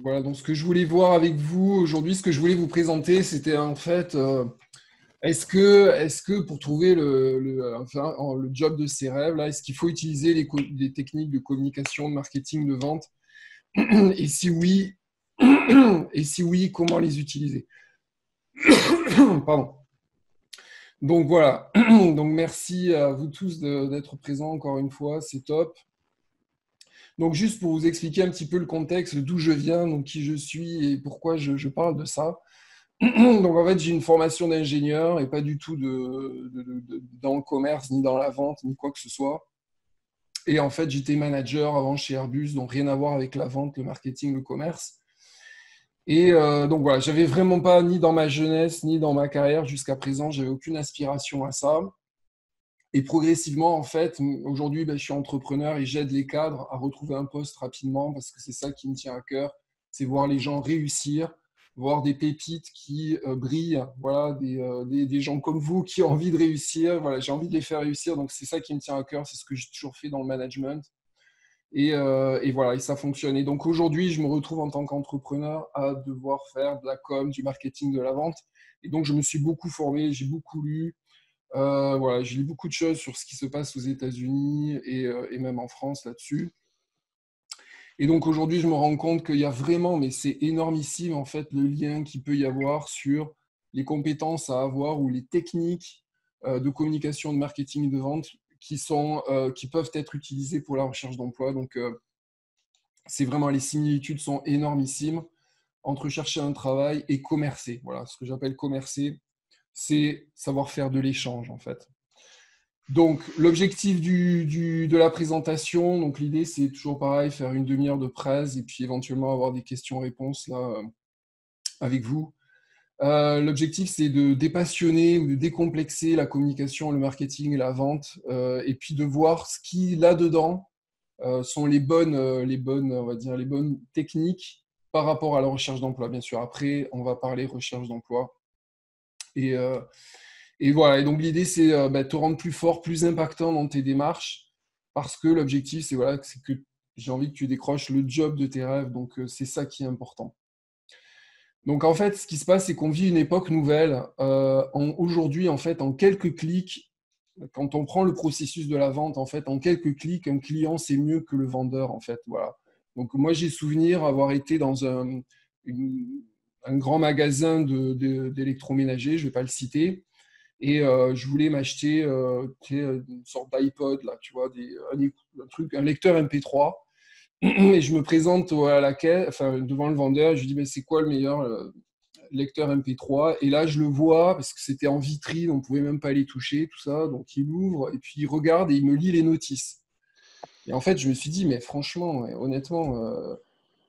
Voilà, donc ce que je voulais voir avec vous aujourd'hui, ce que je voulais vous présenter, c'était en fait, est-ce que pour trouver enfin, le job de ses rêves, là, est-ce qu'il faut utiliser les techniques de communication, de marketing, de vente? Et si oui, et si oui, comment les utiliser? Pardon. Donc voilà, donc merci à vous tous d'être présents encore une fois, c'est top. Donc juste pour vous expliquer un petit peu le contexte, d'où je viens, donc qui je suis et pourquoi je parle de ça. Donc en fait, j'ai une formation d'ingénieur et pas du tout dans le commerce, ni dans la vente, ni quoi que ce soit. Et en fait, j'étais manager avant chez Airbus, donc rien à voir avec la vente, le marketing, le commerce. Et donc voilà, j'avais vraiment pas, ni dans ma jeunesse, ni dans ma carrière jusqu'à présent, j'avais aucune aspiration à ça. Et progressivement, en fait, aujourd'hui, ben, je suis entrepreneur et j'aide les cadres à retrouver un poste rapidement parce que c'est ça qui me tient à cœur, c'est voir les gens réussir, voir des pépites qui brillent, voilà, des gens comme vous qui ont envie de réussir. Voilà, j'ai envie de les faire réussir, donc c'est ça qui me tient à cœur, c'est ce que j'ai toujours fait dans le management. Et voilà, et ça fonctionne. Et donc aujourd'hui, je me retrouve en tant qu'entrepreneur à devoir faire de la com, du marketing, de la vente. Et donc, je me suis beaucoup formé, j'ai beaucoup lu. Voilà, j'ai lu beaucoup de choses sur ce qui se passe aux États-Unis et même en France là-dessus. Et donc aujourd'hui, je me rends compte qu'il y a vraiment, mais c'est énormissime en fait, le lien qu'il peut y avoir sur les compétences à avoir ou les techniques de communication, de marketing et de vente qui peuvent être utilisées pour la recherche d'emploi. Donc c'est vraiment, les similitudes sont énormissimes entre chercher un travail et commercer. Voilà, ce que j'appelle commercer, c'est savoir faire de l'échange en fait. Donc, l'objectif de la présentation, donc l'idée, c'est toujours pareil, faire une demi-heure de presse et puis éventuellement avoir des questions-réponses là avec vous. L'objectif, c'est de dépassionner ou de décomplexer la communication, le marketing et la vente, et puis de voir ce qui, là-dedans, sont les bonnes, on va dire, les bonnes techniques par rapport à la recherche d'emploi. Bien sûr, après, on va parler recherche d'emploi. Et, euh, et voilà, et donc l'idée, c'est te rendre plus fort, plus impactant dans tes démarches, parce que l'objectif, c'est voilà, c'est que j'ai envie que tu décroches le job de tes rêves, donc c'est ça qui est important. Donc en fait, ce qui se passe, c'est qu'on vit une époque nouvelle. Aujourd'hui, en fait, en quelques clics, quand on prend le processus de la vente, en fait, en quelques clics, un client, c'est mieux que le vendeur, en fait. Voilà. Donc moi, j'ai souvenir avoir été dans une- un grand magasin d'électroménager, je ne vais pas le citer, et je voulais m'acheter tu sais, une sorte d'iPod, là, tu vois, un truc, un lecteur MP3. Et je me présente à la caisse, enfin, devant le vendeur, je lui dis, mais c'est quoi le meilleur lecteur MP3? Et là, je le vois, parce que c'était en vitrine, on ne pouvait même pas les toucher, tout ça. Donc, il ouvre, et puis il regarde, et il me lit les notices. Et en fait, je me suis dit, mais franchement, ouais, honnêtement,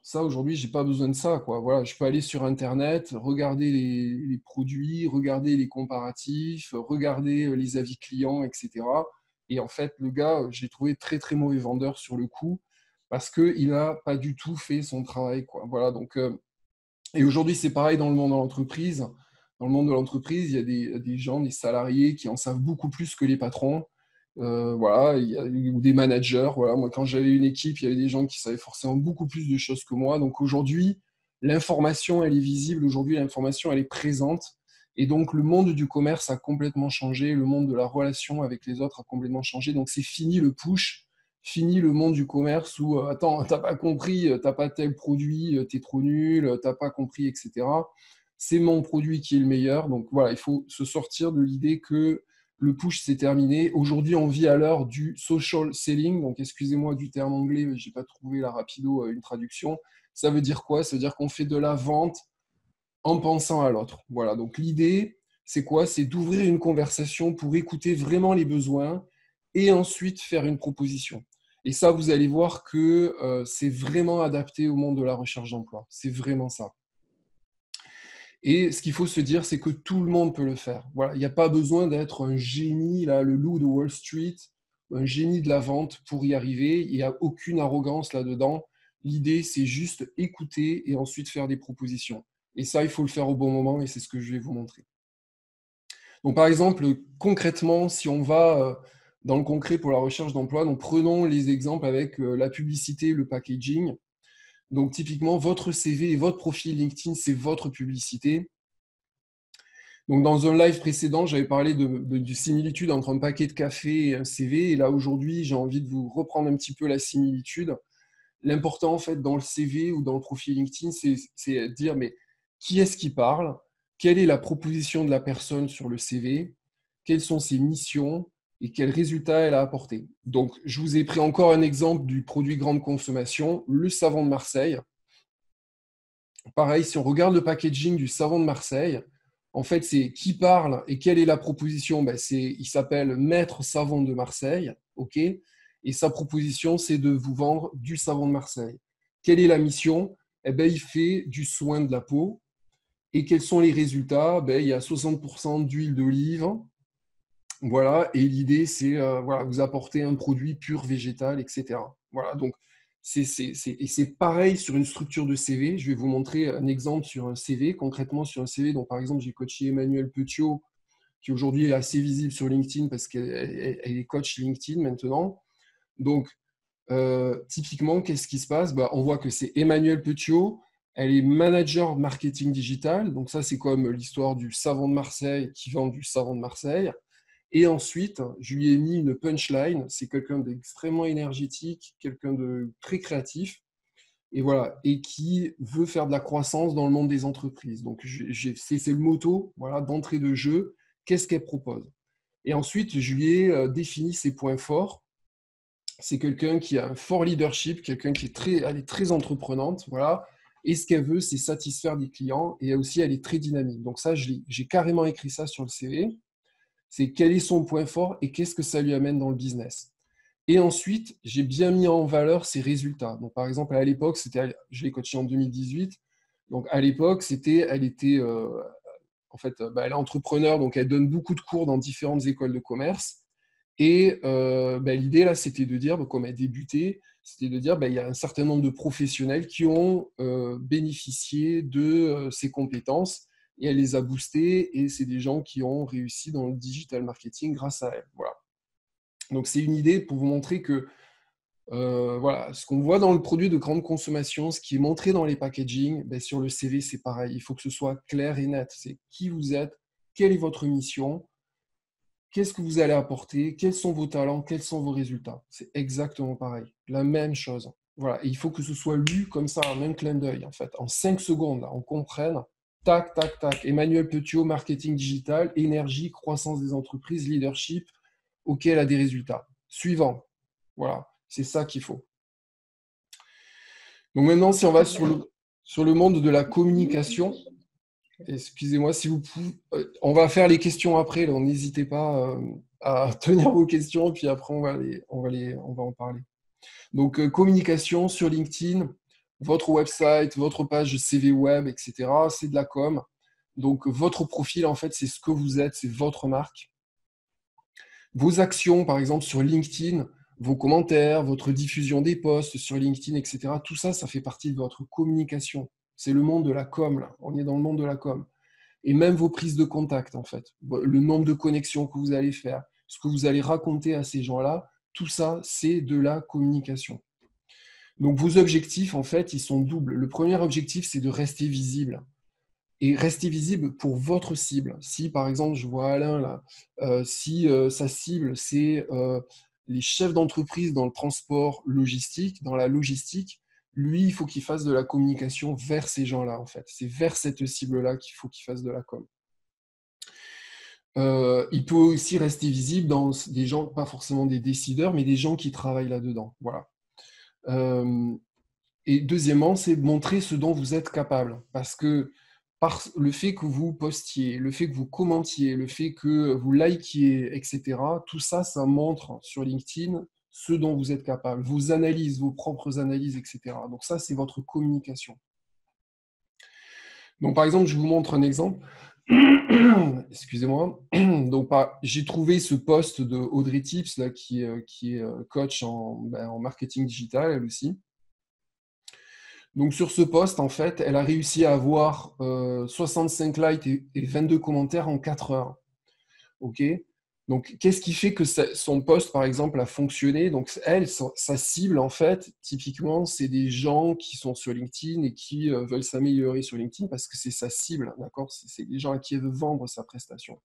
ça, aujourd'hui, j'ai pas besoin de ça, quoi. Voilà, je peux aller sur Internet, regarder les produits, regarder les comparatifs, regarder les avis clients, etc. Et en fait, le gars, j'ai trouvé très, très mauvais vendeur sur le coup parce qu'il n'a pas du tout fait son travail, quoi. Voilà, donc, et aujourd'hui, c'est pareil dans le monde de l'entreprise. Dans le monde de l'entreprise, il y a des gens, des salariés qui en savent beaucoup plus que les patrons. Voilà, ou des managers. Voilà. Moi, quand j'avais une équipe, il y avait des gens qui savaient forcément beaucoup plus de choses que moi. Donc aujourd'hui, l'information, elle est visible. Aujourd'hui, l'information, elle est présente. Et donc, le monde du commerce a complètement changé. Le monde de la relation avec les autres a complètement changé. Donc, c'est fini le push. Fini le monde du commerce où, attends, t'as pas compris, t'as pas tel produit, t'es trop nul, t'as pas compris, etc. C'est mon produit qui est le meilleur. Donc voilà, il faut se sortir de l'idée que le push, c'est terminé. Aujourd'hui, on vit à l'heure du social selling. Donc, excusez-moi du terme anglais, mais je n'ai pas trouvé là rapido une traduction. Ça veut dire quoi? Ça veut dire qu'on fait de la vente en pensant à l'autre. Voilà. Donc, l'idée, c'est quoi? C'est d'ouvrir une conversation pour écouter vraiment les besoins et ensuite faire une proposition. Et ça, vous allez voir que c'est vraiment adapté au monde de la recherche d'emploi. C'est vraiment ça. Et ce qu'il faut se dire, c'est que tout le monde peut le faire. Voilà, il n'y a pas besoin d'être un génie, là, le loup de Wall Street, un génie de la vente pour y arriver. Il n'y a aucune arrogance là-dedans. L'idée, c'est juste écouter et ensuite faire des propositions. Et ça, il faut le faire au bon moment et c'est ce que je vais vous montrer. Donc, par exemple, concrètement, si on va dans le concret pour la recherche d'emploi, donc prenons les exemples avec la publicité, le packaging. Donc, typiquement, votre CV et votre profil LinkedIn, c'est votre publicité. Donc, dans un live précédent, j'avais parlé de similitude entre un paquet de café et un CV. Et là, aujourd'hui, j'ai envie de vous reprendre un petit peu la similitude. L'important, en fait, dans le CV ou dans le profil LinkedIn, c'est de dire, mais qui est-ce qui parle? Quelle est la proposition de la personne sur le CV? Quelles sont ses missions? Et quels résultats elle a apporté? Donc, je vous ai pris encore un exemple du produit grande consommation, le savon de Marseille. Pareil, si on regarde le packaging du savon de Marseille, en fait, c'est qui parle et quelle est la proposition? Il s'appelle Maître Savon de Marseille, ok? Et sa proposition, c'est de vous vendre du savon de Marseille. Quelle est la mission? Eh ben, il fait du soin de la peau. Et quels sont les résultats? Il y a 60% d'huile d'olive. Voilà, et l'idée, c'est voilà, vous apporter un produit pur végétal, etc. Voilà, donc c'est pareil sur une structure de CV. Je vais vous montrer un exemple sur un CV, concrètement sur un CV. Donc, par exemple, j'ai coaché Emmanuel Petiot, qui aujourd'hui est assez visible sur LinkedIn parce qu'elle est coach LinkedIn maintenant. Donc, typiquement, qu'est-ce qui se passe? On voit que c'est Emmanuel Petiot, elle est manager marketing digital. Donc, ça, c'est comme l'histoire du savon de Marseille qui vend du savon de Marseille. Et ensuite, je lui ai mis une punchline. C'est quelqu'un d'extrêmement énergétique, quelqu'un de très créatif, et voilà, et qui veut faire de la croissance dans le monde des entreprises. Donc, c'est le motto, voilà, d'entrée de jeu. Qu'est-ce qu'elle propose? Et ensuite, je lui ai défini ses points forts. C'est quelqu'un qui a un fort leadership, quelqu'un qui elle est très entreprenante, voilà. Et ce qu'elle veut, c'est satisfaire des clients. Et aussi, elle est très dynamique. Donc ça, j'ai carrément écrit ça sur le CV. C'est quel est son point fort et qu'est-ce que ça lui amène dans le business. Et ensuite, j'ai bien mis en valeur ses résultats. Donc, par exemple, à l'époque, je l'ai coachée en 2018. Donc, à l'époque, elle était, elle est entrepreneur, donc elle donne beaucoup de cours dans différentes écoles de commerce. Et l'idée, là, c'était de dire, comme elle débutait, c'était de dire, il y a un certain nombre de professionnels qui ont bénéficié de ces compétences et elle les a boostés et c'est des gens qui ont réussi dans le digital marketing grâce à elle. Voilà. Donc, c'est une idée pour vous montrer que voilà, ce qu'on voit dans le produit de grande consommation, ce qui est montré dans les packaging, sur le CV, c'est pareil. Il faut que ce soit clair et net. C'est qui vous êtes, quelle est votre mission, qu'est-ce que vous allez apporter, quels sont vos talents, quels sont vos résultats. C'est exactement pareil. La même chose. Voilà. Et il faut que ce soit lu comme ça, un même clin d'œil, en fait. En 5 secondes, là, on comprenne. Tac, tac, tac. Emmanuel Petiot, marketing digital, énergie, croissance des entreprises, leadership. OK, elle a des résultats. Suivant. Voilà. C'est ça qu'il faut. Donc maintenant, si on va sur le monde de la communication, excusez-moi si vous pouvez, on va faire les questions après, donc n'hésitez pas à tenir vos questions, puis après on va en parler. Donc communication sur LinkedIn, votre website, votre page CV web, etc. C'est de la com. Donc votre profil, en fait, c'est ce que vous êtes, c'est votre marque. Vos actions, par exemple, sur LinkedIn, vos commentaires, votre diffusion des posts sur LinkedIn, etc. Tout ça, ça fait partie de votre communication. C'est le monde de la com, là. On est dans le monde de la com. Et même vos prises de contact, en fait. Le nombre de connexions que vous allez faire, ce que vous allez raconter à ces gens-là, tout ça, c'est de la communication. Donc vos objectifs, en fait, ils sont doubles. Le premier objectif, c'est de rester visible. Et rester visible pour votre cible. Si, par exemple, je vois Alain là, si sa cible, c'est les chefs d'entreprise dans le transport logistique, dans la logistique, lui, il faut qu'il fasse de la communication vers ces gens-là, en fait. C'est vers cette cible-là qu'il faut qu'il fasse de la com. Il peut aussi rester visible dans des gens, pas forcément des décideurs, mais des gens qui travaillent là-dedans. Voilà. Et deuxièmement, c'est montrer ce dont vous êtes capable. Parce que par le fait que vous postiez, le fait que vous commentiez, le fait que vous likiez, etc., tout ça, ça montre sur LinkedIn ce dont vous êtes capable, vos analyses, vos propres analyses, etc. Donc ça, c'est votre communication. Donc par exemple, je vous montre un exemple. Excusez-moi. Donc j'ai trouvé ce post de Audrey Tips là, qui est coach en marketing digital, elle aussi. Donc sur ce post, en fait, elle a réussi à avoir 65 likes et 22 commentaires en 4 heures. OK. Donc, qu'est-ce qui fait que son poste, par exemple, a fonctionné? Donc, elle, sa cible, en fait, typiquement, c'est des gens qui sont sur LinkedIn et qui veulent s'améliorer sur LinkedIn parce que c'est sa cible, d'accord? C'est des gens à qui elle veut vendre sa prestation.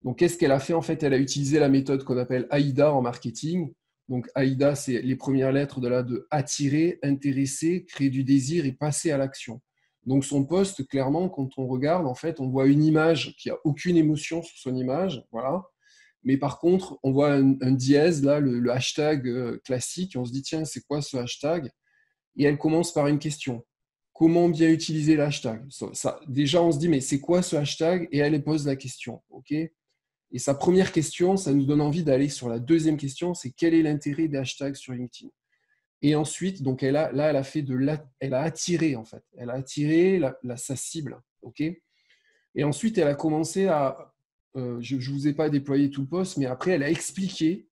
Donc, qu'est-ce qu'elle a fait? En fait, elle a utilisé la méthode qu'on appelle AIDA en marketing. Donc, AIDA, c'est les premières lettres de attirer, intéresser, créer du désir et passer à l'action. Donc, son poste, clairement, quand on regarde, en fait, on voit une image qui n'a aucune émotion sur son image, voilà. Mais par contre, on voit un dièse, là, le hashtag classique, et on se dit, tiens, c'est quoi ce hashtag? Et elle commence par une question. Comment bien utiliser le hashtag? Déjà, on se dit, mais c'est quoi ce hashtag? Et elle pose la question, ok? Et sa première question, ça nous donne envie d'aller sur la deuxième question, c'est quel est l'intérêt des hashtags sur LinkedIn? Et ensuite, donc elle a fait elle a attiré en fait, elle a attiré sa cible, ok? Et ensuite, elle a commencé à, je ne vous ai pas déployé tout le post, mais après, elle a expliqué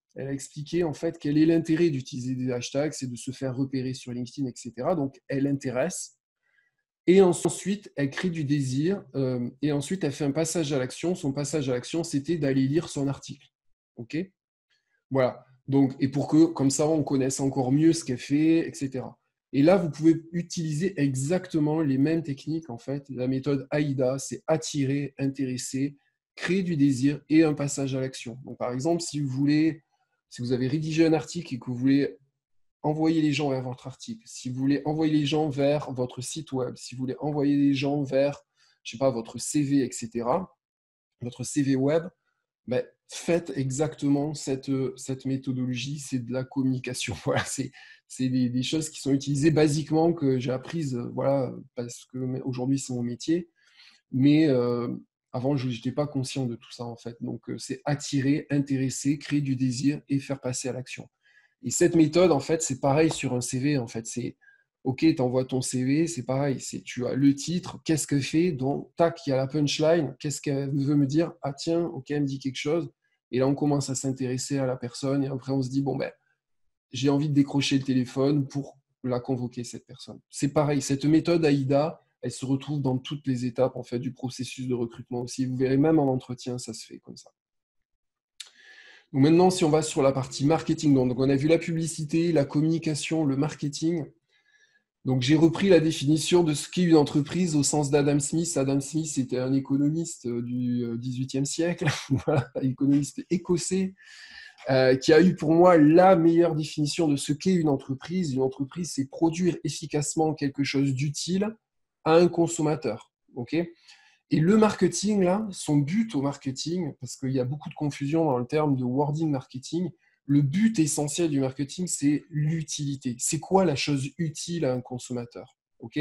en fait quel est l'intérêt d'utiliser des hashtags, c'est de se faire repérer sur LinkedIn, etc. Donc, elle intéresse. Et ensuite, elle crée du désir. Et ensuite, elle fait un passage à l'action. Son passage à l'action, c'était d'aller lire son article. OK? Voilà. Donc, et pour que, comme ça, on connaisse encore mieux ce qu'elle fait, etc. Et là, vous pouvez utiliser exactement les mêmes techniques, en fait. La méthode AIDA, c'est attirer, intéresser, créer du désir et un passage à l'action. Donc, par exemple, si vous avez rédigé un article et que vous voulez envoyer les gens vers votre article, si vous voulez envoyer les gens vers votre site web, si vous voulez envoyer les gens vers, je sais pas, votre CV, etc., votre CV web, ben, faites exactement cette méthodologie, c'est de la communication. Voilà, c'est des choses qui sont utilisées basiquement, que j'ai apprises, voilà, parce que aujourd'hui c'est mon métier, mais avant je n'étais pas conscient de tout ça en fait. Donc c'est attirer, intéresser, créer du désir et faire passer à l'action. Et cette méthode, en fait, c'est pareil sur un CV. En fait, c'est OK, tu envoies ton CV, c'est pareil. Tu as le titre, qu'est-ce qu'elle fait, donc tac, il y a la punchline, qu'est-ce qu'elle veut me dire? Ah tiens, OK, elle me dit quelque chose. Et là, on commence à s'intéresser à la personne. Et après, on se dit, bon, ben, j'ai envie de décrocher le téléphone pour la convoquer, cette personne. C'est pareil, cette méthode AIDA, elle se retrouve dans toutes les étapes en fait, du processus de recrutement aussi. Vous verrez, même en entretien, ça se fait comme ça. Donc maintenant, si on va sur la partie marketing, donc on a vu la publicité, la communication, le marketing. Donc j'ai repris la définition de ce qu'est une entreprise au sens d'Adam Smith. Adam Smith était un économiste du XVIIIe siècle, voilà, économiste écossais, qui a eu pour moi la meilleure définition de ce qu'est une entreprise. Une entreprise, c'est produire efficacement quelque chose d'utile à un consommateur. Ok? Et le marketing, là, son but au marketing, parce qu'il y a beaucoup de confusion dans le terme de wording marketing, le but essentiel du marketing, c'est l'utilité. C'est quoi la chose utile à un consommateur? Ok?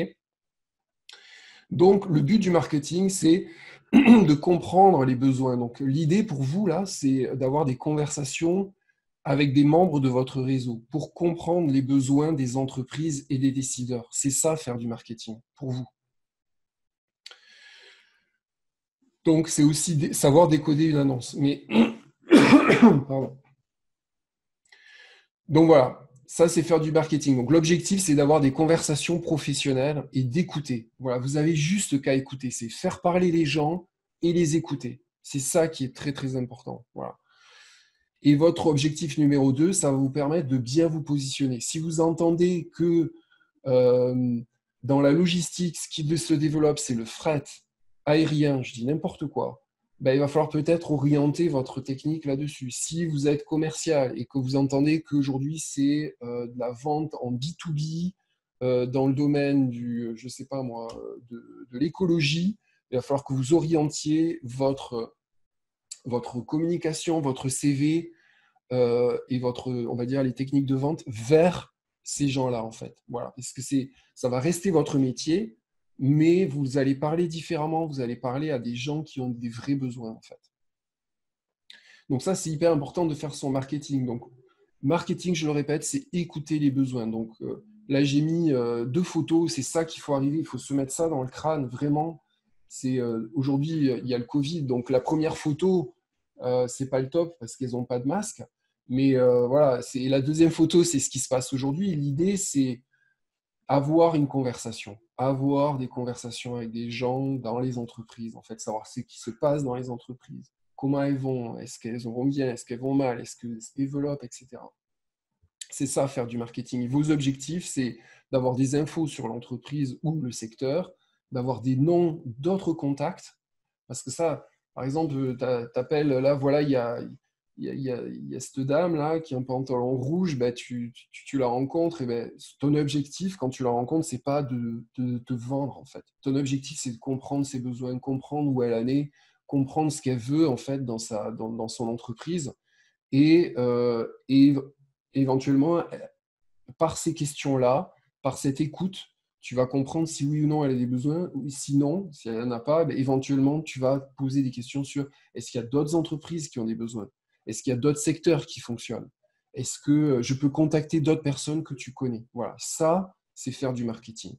Donc, le but du marketing, c'est de comprendre les besoins. Donc, l'idée pour vous, là, c'est d'avoir des conversations avec des membres de votre réseau pour comprendre les besoins des entreprises et des décideurs. C'est ça, faire du marketing, pour vous. Donc, c'est aussi savoir décoder une annonce. Mais, pardon. Donc voilà, ça c'est faire du marketing. Donc l'objectif c'est d'avoir des conversations professionnelles et d'écouter. Voilà, vous avez juste qu'à écouter, c'est faire parler les gens et les écouter. C'est ça qui est très très important. Voilà. Et votre objectif numéro 2, ça va vous permettre de bien vous positionner. Si vous entendez que dans la logistique, ce qui se développe, c'est le fret aérien, je dis n'importe quoi, ben, il va falloir peut-être orienter votre technique là-dessus. Si vous êtes commercial et que vous entendez qu'aujourd'hui, c'est de la vente en B2B dans le domaine du, je sais pas moi, de l'écologie, il va falloir que vous orientiez votre communication, votre CV et on va dire, les techniques de vente vers ces gens-là, en fait. Voilà. Parce que ça va rester votre métier, mais vous allez parler différemment, vous allez parler à des gens qui ont des vrais besoins, en fait. Donc ça, c'est hyper important de faire son marketing. Donc, marketing, je le répète, c'est écouter les besoins. Donc, là, j'ai mis 2 photos, c'est ça qu'il faut arriver, il faut se mettre ça dans le crâne, vraiment. Aujourd'hui, il y a le Covid, donc la première photo, c'est pas le top parce qu'elles n'ont pas de masque. Mais voilà, la deuxième photo, c'est ce qui se passe aujourd'hui. L'idée, c'est avoir une conversation, avoir des conversations avec des gens dans les entreprises, en fait, savoir ce qui se passe dans les entreprises, comment elles vont, est-ce qu'elles vont bien, est-ce qu'elles vont mal, est-ce qu'elles se développent, etc. C'est ça, faire du marketing. Vos objectifs, c'est d'avoir des infos sur l'entreprise ou le secteur, d'avoir des noms d'autres contacts, parce que ça, par exemple, tu appelles, là, voilà, il y a cette dame-là qui a un pantalon rouge, ben, tu la rencontres, et ben, ton objectif, quand tu la rencontres, c'est pas de te vendre, en fait. Ton objectif, c'est de comprendre ses besoins, comprendre où elle en est, comprendre ce qu'elle veut, en fait, dans son entreprise, et éventuellement, par ces questions-là, par cette écoute, tu vas comprendre si oui ou non elle a des besoins, ou sinon, si elle n'en a pas, ben, éventuellement, tu vas poser des questions sur est-ce qu'il y a d'autres entreprises qui ont des besoins? Est-ce qu'il y a d'autres secteurs qui fonctionnent? Est-ce que je peux contacter d'autres personnes que tu connais? Voilà, ça, c'est faire du marketing.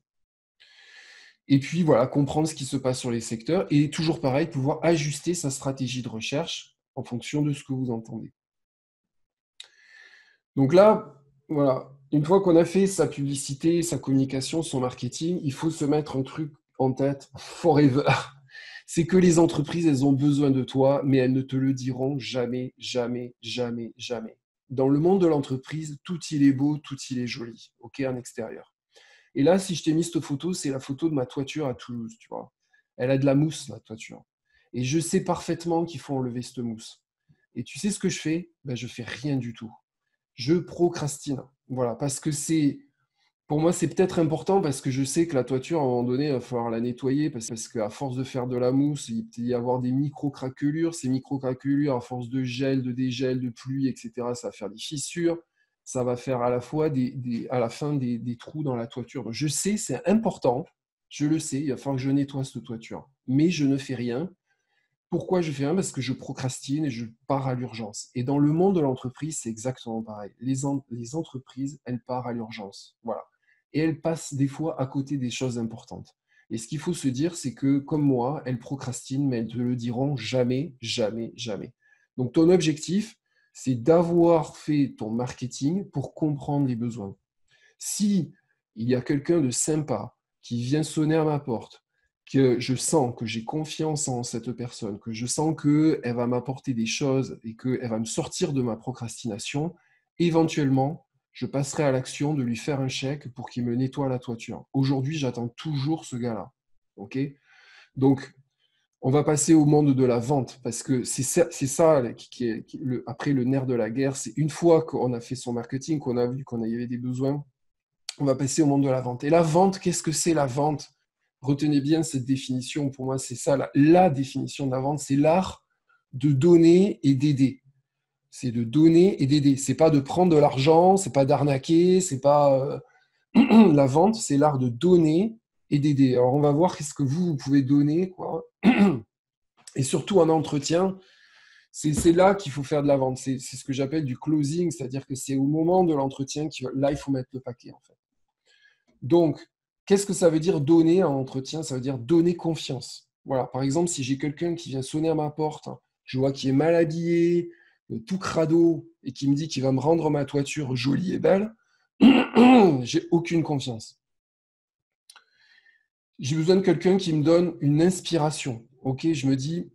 Et puis, voilà, comprendre ce qui se passe sur les secteurs et toujours pareil, pouvoir ajuster sa stratégie de recherche en fonction de ce que vous entendez. Donc là, voilà, une fois qu'on a fait sa publicité, sa communication, son marketing, il faut se mettre un truc en tête forever. C'est que les entreprises, elles ont besoin de toi, mais elles ne te le diront jamais, jamais, jamais, jamais. Dans le monde de l'entreprise, tout il est beau, tout il est joli, ok, en extérieur. Et là, si je t'ai mis cette photo, c'est la photo de ma toiture à Toulouse, tu vois. Elle a de la mousse, la toiture. Et je sais parfaitement qu'il faut enlever cette mousse. Et tu sais ce que je fais? Ben, je fais rien du tout. Je procrastine. Voilà, parce que pour moi, c'est peut-être important parce que je sais que la toiture, à un moment donné, il va falloir la nettoyer parce qu'à force de faire de la mousse, il peut y avoir des micro-craquelures. Ces micro-craquelures, à force de gel, de dégel, de pluie, etc., ça va faire des fissures. Ça va faire à la fois à la fin des trous dans la toiture. Donc, je sais, c'est important. Je le sais, il va falloir que je nettoie cette toiture. Mais je ne fais rien. Pourquoi je fais rien? Parce que je procrastine et je pars à l'urgence. Et dans le monde de l'entreprise, c'est exactement pareil. Les entreprises, elles partent à l'urgence. Voilà. Et elles passent des fois à côté des choses importantes. Et ce qu'il faut se dire, c'est que, comme moi, elles procrastinent, mais elles ne te le diront jamais, jamais, jamais. Donc, ton objectif, c'est d'avoir fait ton marketing pour comprendre les besoins. Si il y a quelqu'un de sympa qui vient sonner à ma porte, que je sens que j'ai confiance en cette personne, que je sens qu'elle va m'apporter des choses et qu'elle va me sortir de ma procrastination, éventuellement, je passerai à l'action de lui faire un chèque pour qu'il me nettoie la toiture. Aujourd'hui, j'attends toujours ce gars-là. Ok? Donc, on va passer au monde de la vente parce que c'est ça après le nerf de la guerre. C'est une fois qu'on a fait son marketing, qu'on a vu qu'on y avait des besoins, on va passer au monde de la vente. Et la vente, qu'est-ce que c'est la vente? Retenez bien cette définition. Pour moi, c'est ça, la définition de la vente. C'est l'art de donner et d'aider. C'est de donner et d'aider. C'est pas de prendre de l'argent, c'est pas d'arnaquer, c'est pas... La vente, c'est l'art de donner et d'aider. Alors, on va voir qu'est-ce que vous pouvez donner, quoi. Et surtout en entretien, c'est là qu'il faut faire de la vente. C'est ce que j'appelle du closing, c'est-à-dire que c'est au moment de l'entretien là, il faut mettre le paquet, en fait. Donc, qu'est-ce que ça veut dire donner en entretien? Ça veut dire donner confiance. Voilà, par exemple, si j'ai quelqu'un qui vient sonner à ma porte, je vois qu'il est mal habillé, tout crado, et qui me dit qu'il va me rendre ma toiture jolie et belle, j'ai aucune confiance. J'ai besoin de quelqu'un qui me donne une inspiration. Ok, je me dis,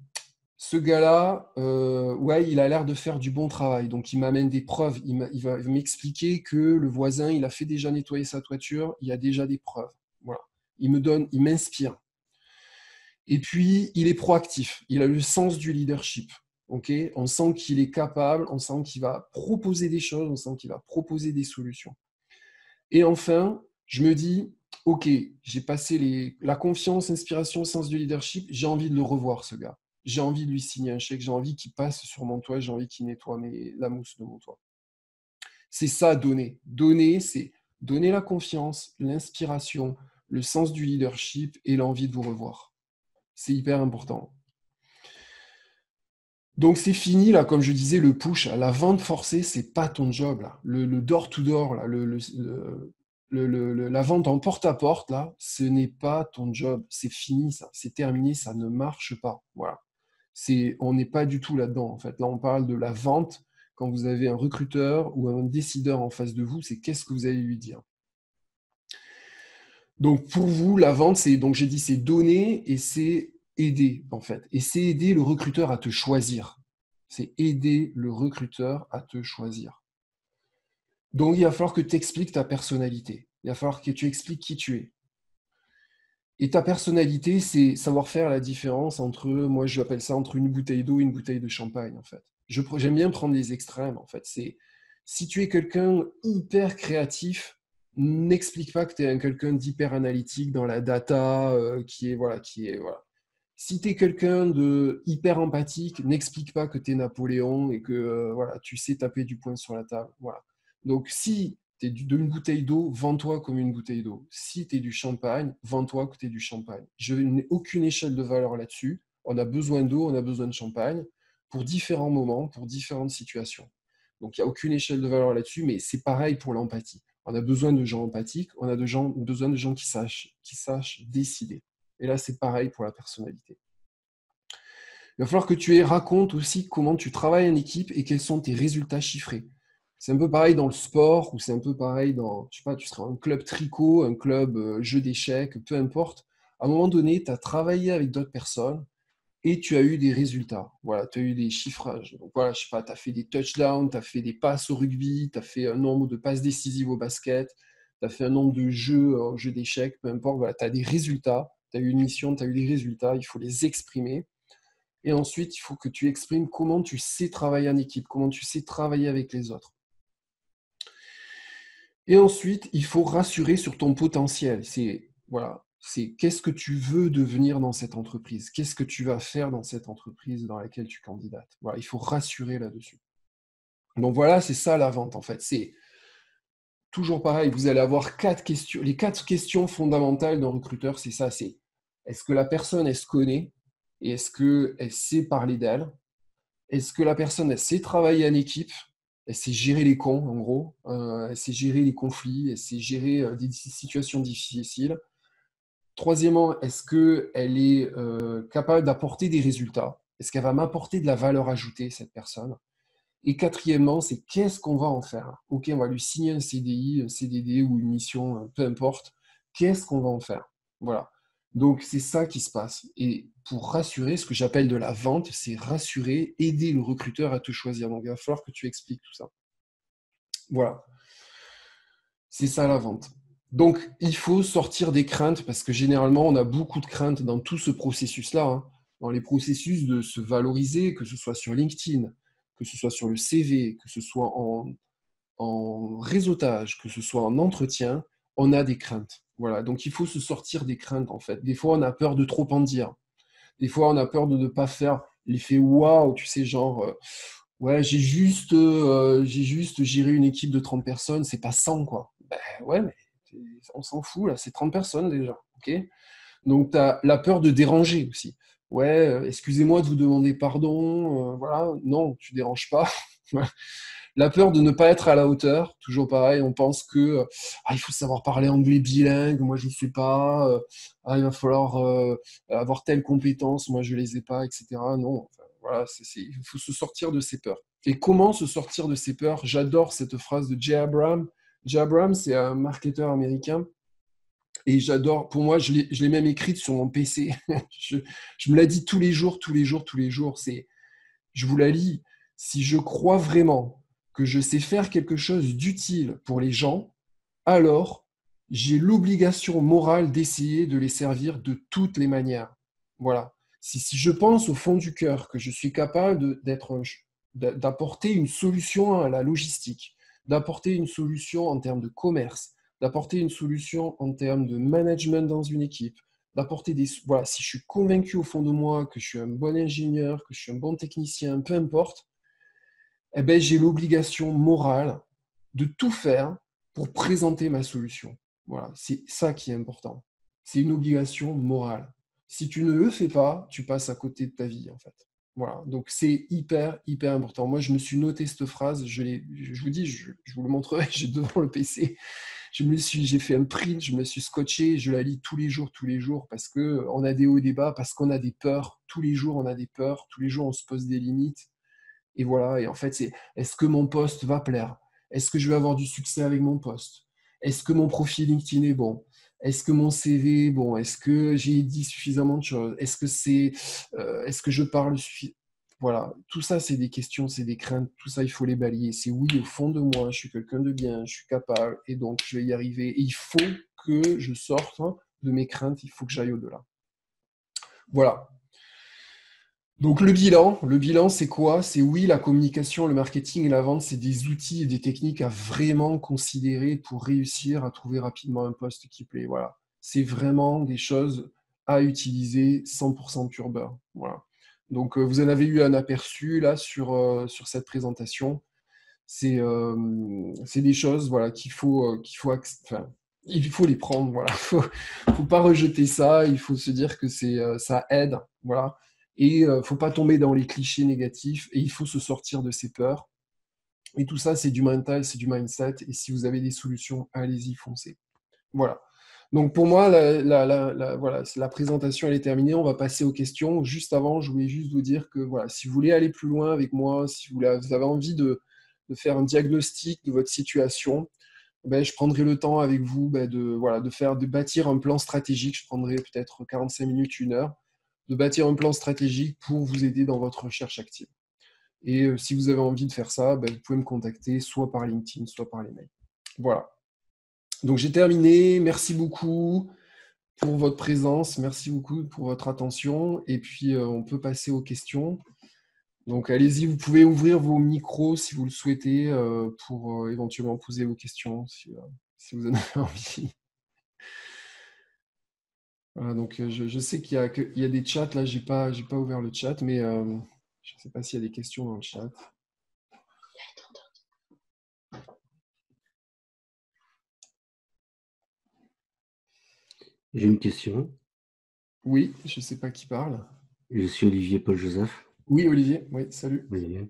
ce gars-là, ouais, il a l'air de faire du bon travail. Donc, il m'amène des preuves. Il va m'expliquer que le voisin, il a fait déjà nettoyer sa toiture. Il y a déjà des preuves. Voilà. Il m'inspire. Et puis, il est proactif. Il a le sens du leadership. Ok, on sent qu'il est capable. On sent qu'il va proposer des choses. On sent qu'il va proposer des solutions. Et enfin, je me dis, ok, j'ai passé la confiance, l'inspiration, le sens du leadership. J'ai envie de le revoir, ce gars. J'ai envie de lui signer un chèque, j'ai envie qu'il passe sur mon toit, j'ai envie qu'il nettoie la mousse de mon toit. C'est ça, donner. Donner, c'est donner la confiance, l'inspiration, le sens du leadership et l'envie de vous revoir. C'est hyper important. Donc c'est fini, là, comme je disais, le push. La vente forcée, c'est pas ton job. Là. Le door-to-door, là, la vente en porte-à-porte, là, ce n'est pas ton job. C'est fini, ça. C'est terminé, ça ne marche pas. Voilà. On n'est pas du tout là-dedans, en fait. Là, on parle de la vente. Quand vous avez un recruteur ou un décideur en face de vous, c'est qu'est-ce que vous allez lui dire. Donc, pour vous, la vente, donc j'ai dit, c'est donner et c'est aider, en fait. Et c'est aider le recruteur à te choisir. C'est aider le recruteur à te choisir. Donc, il va falloir que tu expliques ta personnalité. Il va falloir que tu expliques qui tu es. Et ta personnalité, c'est savoir faire la différence entre, moi j'appelle ça entre une bouteille d'eau et une bouteille de champagne, en fait. J'aime bien prendre les extrêmes, en fait. Si tu es quelqu'un hyper créatif, n'explique pas que tu es quelqu'un d'hyper analytique dans la data, voilà. Si tu es quelqu'un de hyper empathique, n'explique pas que tu es Napoléon et que voilà, tu sais taper du poing sur la table. Voilà. Donc, si tu es d'une bouteille d'eau, vends-toi comme une bouteille d'eau. Si tu es du champagne, vends-toi que tu es du champagne. Je n'ai aucune échelle de valeur là-dessus. On a besoin d'eau, on a besoin de champagne pour différents moments, pour différentes situations. Donc, il n'y a aucune échelle de valeur là-dessus, mais c'est pareil pour l'empathie. On a besoin de gens empathiques, on a besoin de gens qui sachent décider. Et là, c'est pareil pour la personnalité. Il va falloir que tu racontes aussi comment tu travailles en équipe et quels sont tes résultats chiffrés. C'est un peu pareil dans le sport ou c'est un peu pareil dans, je sais pas, tu seras un club tricot, un club jeu d'échecs, peu importe. À un moment donné, tu as travaillé avec d'autres personnes et tu as eu des résultats. Voilà, tu as eu des chiffrages. Donc voilà, je sais pas, tu as fait des touchdowns, tu as fait des passes au rugby, tu as fait un nombre de passes décisives au basket, tu as fait un nombre de jeux d'échecs, peu importe. Voilà, tu as des résultats, tu as eu une mission, tu as eu des résultats, il faut les exprimer. Et ensuite, il faut que tu exprimes comment tu sais travailler en équipe, comment tu sais travailler avec les autres. Et ensuite, il faut rassurer sur ton potentiel. C'est qu'est-ce que tu veux devenir dans cette entreprise? Qu'est-ce que tu vas faire dans cette entreprise dans laquelle tu candidates? Voilà, il faut rassurer là-dessus. Donc voilà, c'est ça la vente en fait. C'est toujours pareil, vous allez avoir 4 questions. Les 4 questions fondamentales d'un recruteur, c'est ça, c'est est-ce que la personne, elle se connaît et est-ce qu'elle sait parler d'elle? Est-ce que la personne, elle sait travailler en équipe? Elle sait gérer les cons, en gros. Elle sait gérer les conflits, elle sait gérer des situations difficiles. Troisièmement, est-ce qu'elle est capable d'apporter des résultats? Est-ce qu'elle va m'apporter de la valeur ajoutée, cette personne? Et quatrièmement, c'est qu'est-ce qu'on va en faire? Ok, on va lui signer un CDI, un CDD ou une mission, peu importe. Qu'est-ce qu'on va en faire? Voilà. Donc, c'est ça qui se passe. Et pour rassurer, ce que j'appelle de la vente, c'est rassurer, aider le recruteur à te choisir. Donc, il va falloir que tu expliques tout ça. Voilà. C'est ça la vente. Donc, il faut sortir des craintes parce que généralement, on a beaucoup de craintes dans tout ce processus-là, hein. Dans les processus de se valoriser, que ce soit sur LinkedIn, que ce soit sur le CV, que ce soit en réseautage, que ce soit en entretien, on a des craintes. Voilà, donc il faut se sortir des craintes en fait. Des fois, on a peur de trop en dire. Des fois, on a peur de ne pas faire l'effet waouh, tu sais, genre, ouais, j'ai juste géré une équipe de 30 personnes, c'est pas 100 quoi. Ben ouais, mais on s'en fout là, c'est 30 personnes déjà, ok? Donc, tu as la peur de déranger aussi. Ouais, excusez-moi de vous demander pardon, voilà, non, tu déranges pas. La peur de ne pas être à la hauteur, toujours pareil, on pense que il faut savoir parler anglais bilingue, moi je ne sais pas, il va falloir avoir telle compétence, moi je ne les ai pas, etc. Non, enfin, voilà, il faut se sortir de ces peurs. Et comment se sortir de ces peurs? J'adore cette phrase de Jay Abraham. Jay Abraham, c'est un marketeur américain et j'adore, pour moi, je l'ai même écrite sur mon PC. Je me la dis tous les jours, tous les jours, tous les jours. Je vous la lis. Si je crois vraiment que je sais faire quelque chose d'utile pour les gens, alors j'ai l'obligation morale d'essayer de les servir de toutes les manières. Voilà. Si je pense au fond du cœur que je suis capable d'apporter une solution à la logistique, d'apporter une solution en termes de commerce, d'apporter une solution en termes de management dans une équipe, voilà, si je suis convaincu au fond de moi que je suis un bon ingénieur, que je suis un bon technicien, peu importe, eh ben, j'ai l'obligation morale de tout faire pour présenter ma solution. Voilà, c'est ça qui est important. C'est une obligation morale. Si tu ne le fais pas, tu passes à côté de ta vie, en fait. Voilà, donc c'est hyper, hyper important. Moi, je me suis noté cette phrase, je vous dis, je vous le montrerai, j'ai devant le PC. J'ai fait un print, je me suis scotché, je la lis tous les jours, parce que on a des hauts et des bas, parce qu'on a des peurs. Tous les jours, on a des peurs. Tous les jours, on se pose des limites. Et voilà, et en fait, c'est est-ce que mon poste va plaire? Est-ce que je vais avoir du succès avec mon poste? Est-ce que mon profil LinkedIn est bon? est-ce que mon CV, bon, est-ce que j'ai dit suffisamment de choses? Est-ce que je parle suffisamment? Voilà, tout ça, c'est des questions, c'est des craintes, tout ça, il faut les balayer. C'est oui, au fond de moi, je suis quelqu'un de bien, je suis capable, et donc je vais y arriver. Et il faut que je sorte de mes craintes, il faut que j'aille au-delà. Voilà. Donc le bilan, c'est quoi? C'est oui, la communication, le marketing et la vente, c'est des outils et des techniques à vraiment considérer pour réussir à trouver rapidement un poste qui plaît. Voilà. C'est vraiment des choses à utiliser 100% pur beurre. Voilà. Donc vous en avez eu un aperçu là sur cette présentation. C'est des choses voilà, enfin, il faut les prendre. Voilà. Faut pas rejeter ça. Il faut se dire que ça aide. Voilà. Et faut pas tomber dans les clichés négatifs. Et il faut se sortir de ses peurs. Et tout ça, c'est du mental, c'est du mindset. Et si vous avez des solutions, allez-y, foncez. Voilà. Donc pour moi, voilà, la présentation elle est terminée. On va passer aux questions. Juste avant, je voulais juste vous dire que voilà, si vous voulez aller plus loin avec moi, si vous avez envie de faire un diagnostic de votre situation, ben, je prendrai le temps avec vous ben, voilà, de bâtir un plan stratégique. Je prendrai peut-être 45 minutes, 1 heure, de bâtir un plan stratégique pour vous aider dans votre recherche active. Et si vous avez envie de faire ça, ben, vous pouvez me contacter soit par LinkedIn, soit par les mails. Voilà. Donc j'ai terminé. Merci beaucoup pour votre présence. Merci beaucoup pour votre attention. Et puis, on peut passer aux questions. Donc, allez-y, vous pouvez ouvrir vos micros si vous le souhaitez pour éventuellement poser vos questions si vous en avez envie. Voilà, donc, je sais qu'il y a des chats. Là, j'ai pas ouvert le chat, mais je ne sais pas s'il y a des questions dans le chat. J'ai une question. Oui, je ne sais pas qui parle. Je suis Olivier Paul Joseph. Oui, Olivier. Oui, salut. Olivier.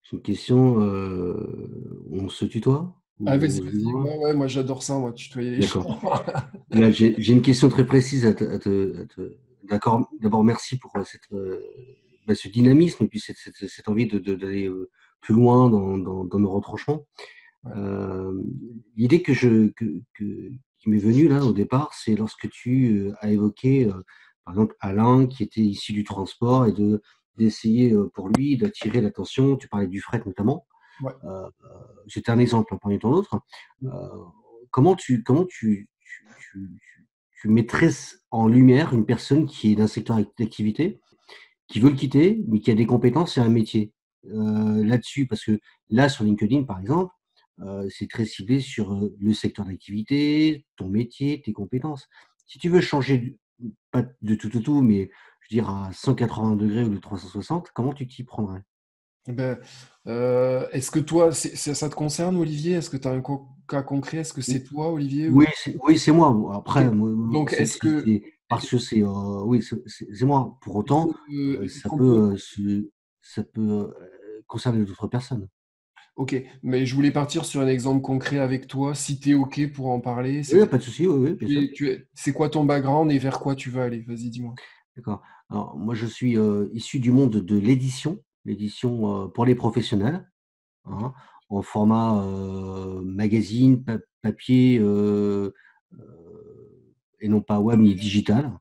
J'ai une question. On se tutoie Ah, ou vas-y, on se vas-y. voit? Ouais, ouais, moi, j'adore ça, moi, tutoyer les gens. D'accord. Là, j'ai une question très précise D'accord. D'abord, merci pour ce dynamisme et puis cette envie d'aller plus loin dans nos retranchements. Ouais. L'idée qui m'est venue là au départ, c'est lorsque tu as évoqué, par exemple, Alain qui était issu du transport et d'essayer pour lui d'attirer l'attention. Tu parlais du fret notamment. Ouais. C'était un exemple parmi tant d'autres. Comment tu mettrais en lumière une personne qui est d'un secteur d'activité, qui veut le quitter, mais qui a des compétences et un métier là-dessus? Parce que là, sur LinkedIn, par exemple, c'est très ciblé sur le secteur d'activité, ton métier, tes compétences. Si tu veux changer, pas de tout au tout, mais je veux dire à 180 degrés au lieu de 360, comment tu t'y prendrais? Eh ben, est-ce que toi, ça te concerne, Olivier? Est-ce que tu as un cas concret? Est-ce que c'est toi, Olivier? Oui, c'est moi. Ok. Après, Donc, est-ce que c'est parce que oui, c'est moi. Pour il autant, faut, il ça faut que- peut, ça peut concerner d'autres personnes. Ok, mais je voulais partir sur un exemple concret avec toi, si tu es ok pour en parler. Oui, pas de souci, oui, oui, bien sûr. C'est quoi ton background et vers quoi tu veux aller? Vas-y, dis-moi. D'accord. Alors, moi, je suis issu du monde de l'édition pour les professionnels, Ok. hein, en format magazine, papier et non pas web ni digital,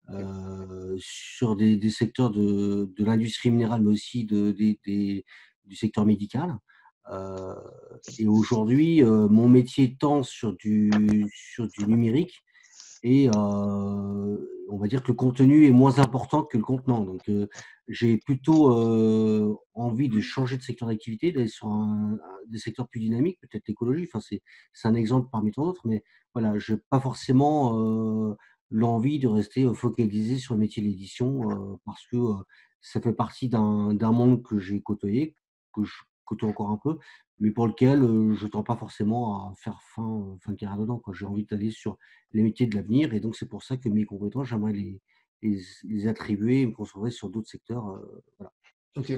Ok. sur des secteurs de l'industrie minérale, mais aussi du secteur médical. Euh, et aujourd'hui, mon métier tend sur du numérique et on va dire que le contenu est moins important que le contenant. Donc, j'ai plutôt envie de changer de secteur d'activité, d'aller sur des secteurs plus dynamiques, peut-être l'écologie. Enfin, c'est un exemple parmi tant d'autres, mais voilà, je n'ai pas forcément l'envie de rester focalisé sur le métier de l'édition parce que ça fait partie d'un monde que j'ai côtoyé, que je côtoie encore un peu, mais pour lequel je ne tends pas forcément à faire fin de carrière dedans, quoi. J'ai envie d'aller sur les métiers de l'avenir. Et donc, c'est pour ça que mes compétences, j'aimerais les attribuer et me concentrer sur d'autres secteurs. Voilà. Ok,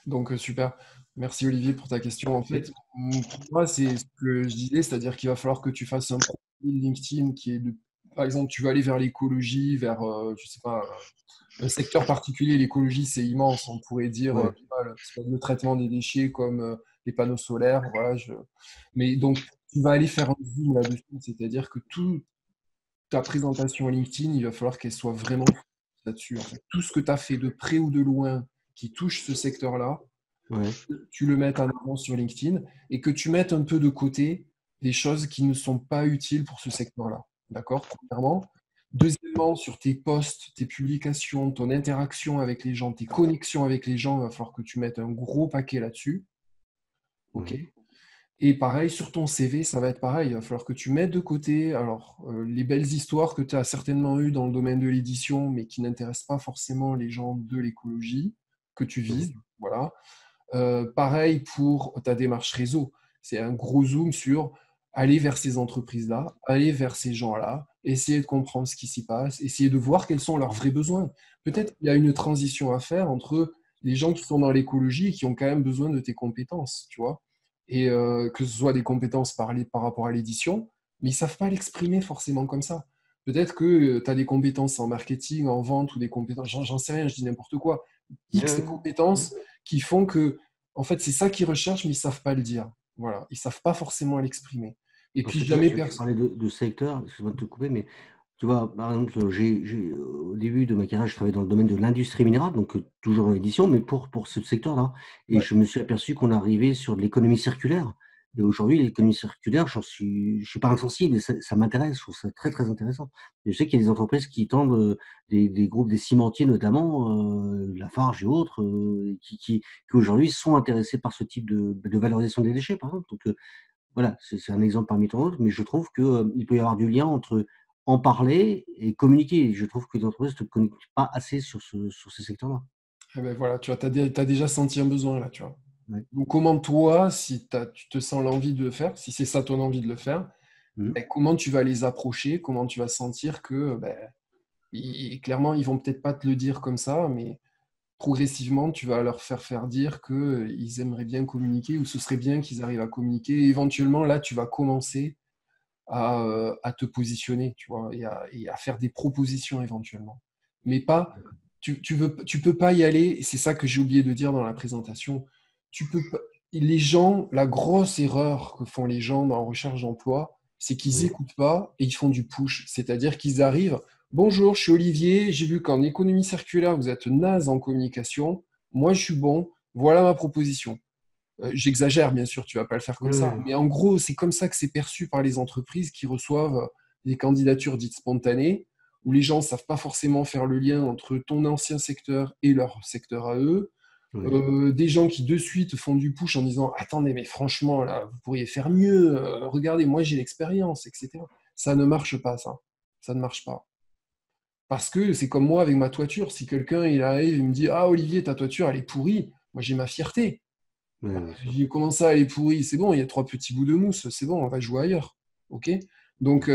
donc super. Merci Olivier pour ta question. En fait, pour moi, c'est ce que je disais, c'est-à-dire qu'il va falloir que tu fasses un profil LinkedIn qui est par exemple, tu vas aller vers l'écologie, vers, je sais pas, un secteur particulier. L'écologie, c'est immense. On pourrait dire Ouais. je sais pas, le traitement des déchets comme les panneaux solaires. Voilà, mais donc, tu vas aller faire un zoom là-dessus, c'est-à-dire que ta présentation LinkedIn, il va falloir qu'elle soit vraiment là-dessus. En fait. Tout ce que tu as fait de près ou de loin qui touche ce secteur-là, Ouais. tu le mettes en avant sur LinkedIn et que tu mettes un peu de côté des choses qui ne sont pas utiles pour ce secteur-là. D'accord? Premièrement. Deuxièmement, sur tes posts, tes publications, ton interaction avec les gens, tes connexions avec les gens, il va falloir que tu mettes un gros paquet là-dessus. OK? Ouais. Et pareil, sur ton CV, ça va être pareil. Il va falloir que tu mettes de côté alors, les belles histoires que tu as certainement eues dans le domaine de l'édition, mais qui n'intéressent pas forcément les gens de l'écologie que tu vises. Voilà. Pareil pour ta démarche réseau. C'est un gros zoom sur aller vers ces entreprises-là, aller vers ces gens-là, essayer de comprendre ce qui s'y passe, essayer de voir quels sont leurs vrais besoins. Peut-être qu'il y a une transition à faire entre les gens qui sont dans l'écologie et qui ont quand même besoin de tes compétences, tu vois. Et que ce soit des compétences par rapport à l'édition, mais ils ne savent pas l'exprimer forcément comme ça. Peut-être que tu as des compétences en marketing, en vente ou des compétences, j'en sais rien, je dis n'importe quoi. X compétences qui font que, en fait, c'est ça qu'ils recherchent, mais ils ne savent pas le dire. Voilà, ils ne savent pas forcément l'exprimer. Et puis jamais Tu parlais de secteur, excuse-moi de te couper, mais tu vois, par exemple, au début de ma carrière, je travaillais dans le domaine de l'industrie minérale, donc toujours en édition, mais pour ce secteur-là. Et Ouais. je me suis aperçu qu'on arrivait sur de l'économie circulaire. Et aujourd'hui, l'économie circulaire, je suis pas insensible, et ça m'intéresse, je trouve ça très, très intéressant. Et je sais qu'il y a des entreprises qui tendent, des groupes, des cimentiers notamment, Lafarge et autres, qui aujourd'hui sont intéressés par ce type de valorisation des déchets, par exemple. Donc, voilà, c'est un exemple parmi tant d'autres, mais je trouve qu'il peut y avoir du lien entre en parler et communiquer. Je trouve que les entreprises ne communiquent pas assez sur ces secteurs-là. Eh ben voilà, tu vois, t'as déjà senti un besoin là, tu vois. Ouais. Donc comment toi, si tu te sens l'envie de le faire, si c'est ça ton envie de le faire, Mmh. ben, comment tu vas les approcher, comment tu vas sentir que ben, clairement, ils vont peut-être pas te le dire comme ça, mais progressivement, tu vas leur faire dire qu'ils aimeraient bien communiquer ou ce serait bien qu'ils arrivent à communiquer. Et éventuellement, là, tu vas commencer à te positionner, tu vois, et à faire des propositions éventuellement. Mais pas, tu peux pas y aller, et c'est ça que j'ai oublié de dire dans la présentation, tu peux pas, les gens, la grosse erreur que font les gens en recherche d'emploi, c'est qu'ils Oui. n'écoutent pas et ils font du push. C'est-à-dire qu'ils arrivent, bonjour, je suis Olivier, j'ai vu qu'en économie circulaire, vous êtes naze en communication, moi je suis bon, voilà ma proposition. J'exagère, bien sûr, tu ne vas pas le faire comme ça. Ouais. Mais en gros, c'est comme ça que c'est perçu par les entreprises qui reçoivent des candidatures dites spontanées, où les gens ne savent pas forcément faire le lien entre ton ancien secteur et leur secteur à eux. Ouais. Des gens qui de suite font du push en disant attendez, mais franchement, là, vous pourriez faire mieux, regardez, moi j'ai l'expérience, etc. Ça ne marche pas, ça. Ça ne marche pas. Parce que c'est comme moi avec ma toiture. Si quelqu'un il arrive et me dit ah, Olivier, ta toiture, elle est pourrie, moi j'ai ma fierté. Ouais, bien sûr. J'ai commencé à aller pourri, c'est bon, il y a 3 petits bouts de mousse, c'est bon, on va jouer ailleurs. OK? Donc,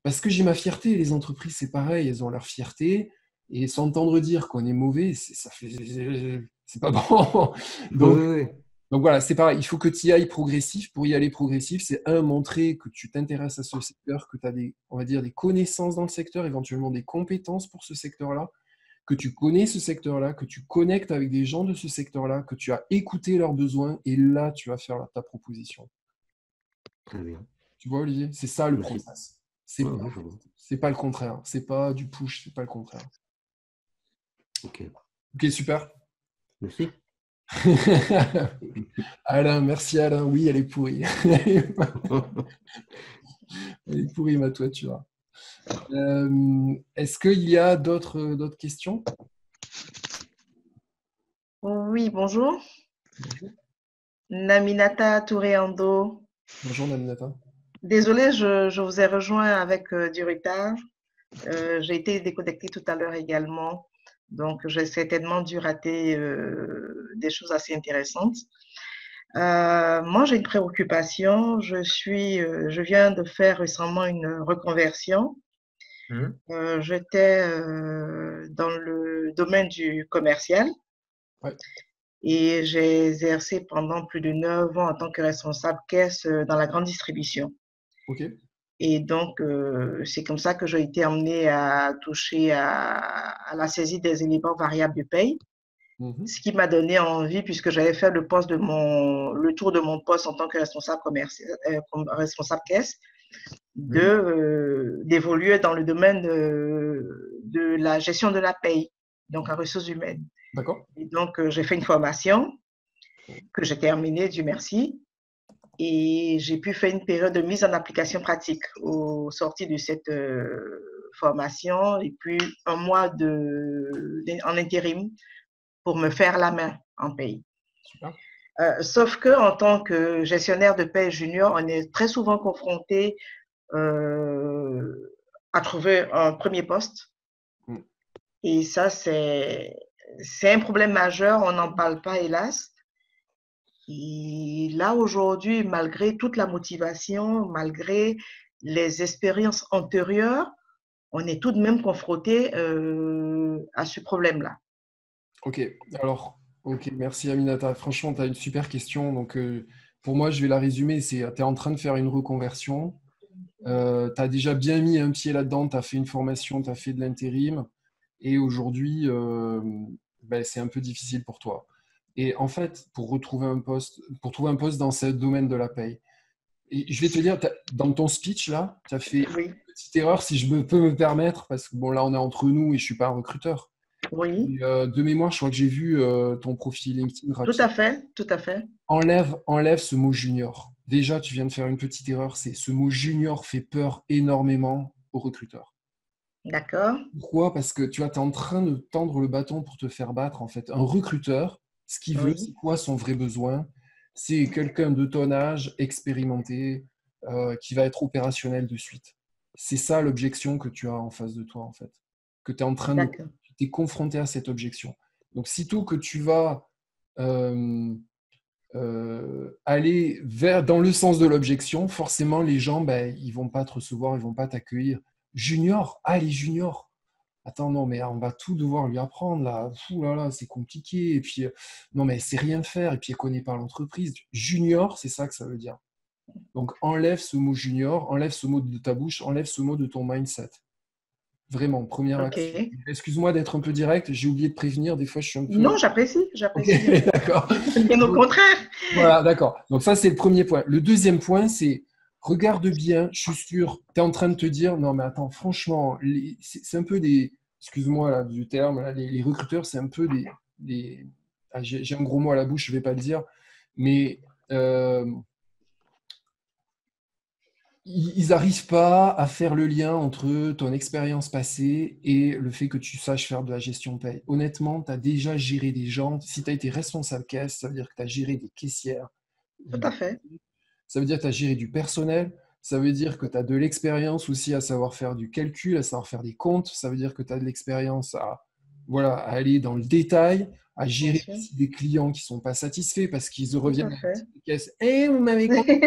parce que j'ai ma fierté, les entreprises, c'est pareil, elles ont leur fierté, et s'entendre dire qu'on est mauvais, c'est pas bon. Ouais, Donc, ouais. donc voilà, c'est pareil, il faut que tu y ailles progressif. Pour y aller progressif, c'est montrer que tu t'intéresses à ce secteur, que tu as on va dire, des connaissances dans le secteur, éventuellement des compétences pour ce secteur-là, que tu connais ce secteur-là, que tu connectes avec des gens de ce secteur-là, que tu as écouté leurs besoins, et là, tu vas faire ta proposition. Très bien. Tu vois, Olivier? C'est ça le Merci. process. Ouais, ouais, je vois. C'est pas le contraire. C'est pas du push, c'est pas le contraire. Ok. Ok, super. Merci. Alain, merci Alain. Oui, elle est pourrie. Elle est pourrie, ma toiture. Est-ce qu'il y a d'autres questions? Oui, bonjour. Bonjour. Naminata Touréando. Bonjour, Naminata. Désolée, je vous ai rejoint avec du retard. J'ai été déconnectée tout à l'heure également. Donc, j'ai certainement dû rater des choses assez intéressantes. Moi, j'ai une préoccupation. Je viens de faire récemment une reconversion. J'étais dans le domaine du commercial. Ouais. Et j'ai exercé pendant plus de 9 ans en tant que responsable caisse dans la grande distribution. Ok. Et donc, c'est comme ça que j'ai été amenée à toucher à la saisie des éléments variables de paye, ce qui m'a donné envie, puisque j'avais fait le tour de mon poste en tant que responsable commercial, responsable caisse, d'évoluer dans le domaine de la gestion de la paye, donc en ressources humaines. D'accord. Et donc, j'ai fait une formation que j'ai terminée, Dieu merci, et j'ai pu faire une période de mise en application pratique au sorti de cette formation, et puis un mois en intérim pour me faire la main en paye. Super. Sauf que en tant que gestionnaire de paye junior, on est très souvent confronté à trouver un premier poste. Et ça, c'est un problème majeur. On n'en parle pas, hélas. Et là, aujourd'hui, malgré toute la motivation, malgré les expériences antérieures, on est tout de même confronté à ce problème-là. Ok, alors, ok, merci Aminata. Franchement, tu as une super question. Donc, pour moi, je vais la résumer. Tu es en train de faire une reconversion. Tu as déjà bien mis un pied là-dedans. Tu as fait une formation, tu as fait de l'intérim. Et aujourd'hui, c'est un peu difficile pour toi. Et en fait, pour trouver un poste dans ce domaine de la paye, et je vais te dire, dans ton speech, là, tu as fait une petite erreur, si je peux me permettre, parce que bon, là, on est entre nous et je ne suis pas un recruteur. Oui. Et, de mémoire, je crois que j'ai vu ton profil LinkedIn. Tout à fait, tout à fait. Enlève ce mot junior. Déjà, tu viens de faire une petite erreur. Ce mot junior fait peur énormément aux recruteurs. D'accord. Pourquoi? Parce que tu es en train de tendre le bâton pour te faire battre, en fait. Un recruteur, ce qu'il veut, c'est quoi son vrai besoin? C'est quelqu'un de ton âge, expérimenté, qui va être opérationnel de suite. C'est ça l'objection que tu as en face de toi, en fait. Que tu es en train de... Tu es confronté à cette objection. Donc, sitôt que tu vas aller dans le sens de l'objection, forcément, les gens, ils ne vont pas te recevoir, ils ne vont pas t'accueillir. Junior, les juniors. Attends, non, mais on va tout devoir lui apprendre, là. Fou, là, c'est compliqué. Et puis, non, mais elle sait rien faire. Et puis, elle ne connaît pas l'entreprise. Junior, c'est ça que ça veut dire. Donc, enlève ce mot junior, enlève ce mot de ta bouche, enlève ce mot de ton mindset. Vraiment, première action. Excuse-moi d'être un peu direct, j'ai oublié de prévenir. Des fois, je suis un peu... Non, j'apprécie. Okay, d'accord. Bien au contraire. Voilà, d'accord. Donc, ça, c'est le premier point. Le deuxième point, c'est... Regarde bien, je suis sûr, tu es en train de te dire, non mais attends, franchement, c'est un peu des, excuse-moi là, du terme, là, les recruteurs, c'est un peu des j'ai un gros mot à la bouche, je ne vais pas le dire, mais ils n'arrivent pas à faire le lien entre ton expérience passée et le fait que tu saches faire de la gestion de paye. Honnêtement, tu as déjà géré des gens, si tu as été responsable caisse, ça veut dire que tu as géré des caissières. Tout à fait. Ça veut dire que tu as géré du personnel, ça veut dire que tu as de l'expérience aussi à savoir faire du calcul, à savoir faire des comptes, ça veut dire que tu as de l'expérience à aller dans le détail, à gérer des clients qui ne sont pas satisfaits parce qu'ils reviennent dans la caisse. Vous m'avez compris.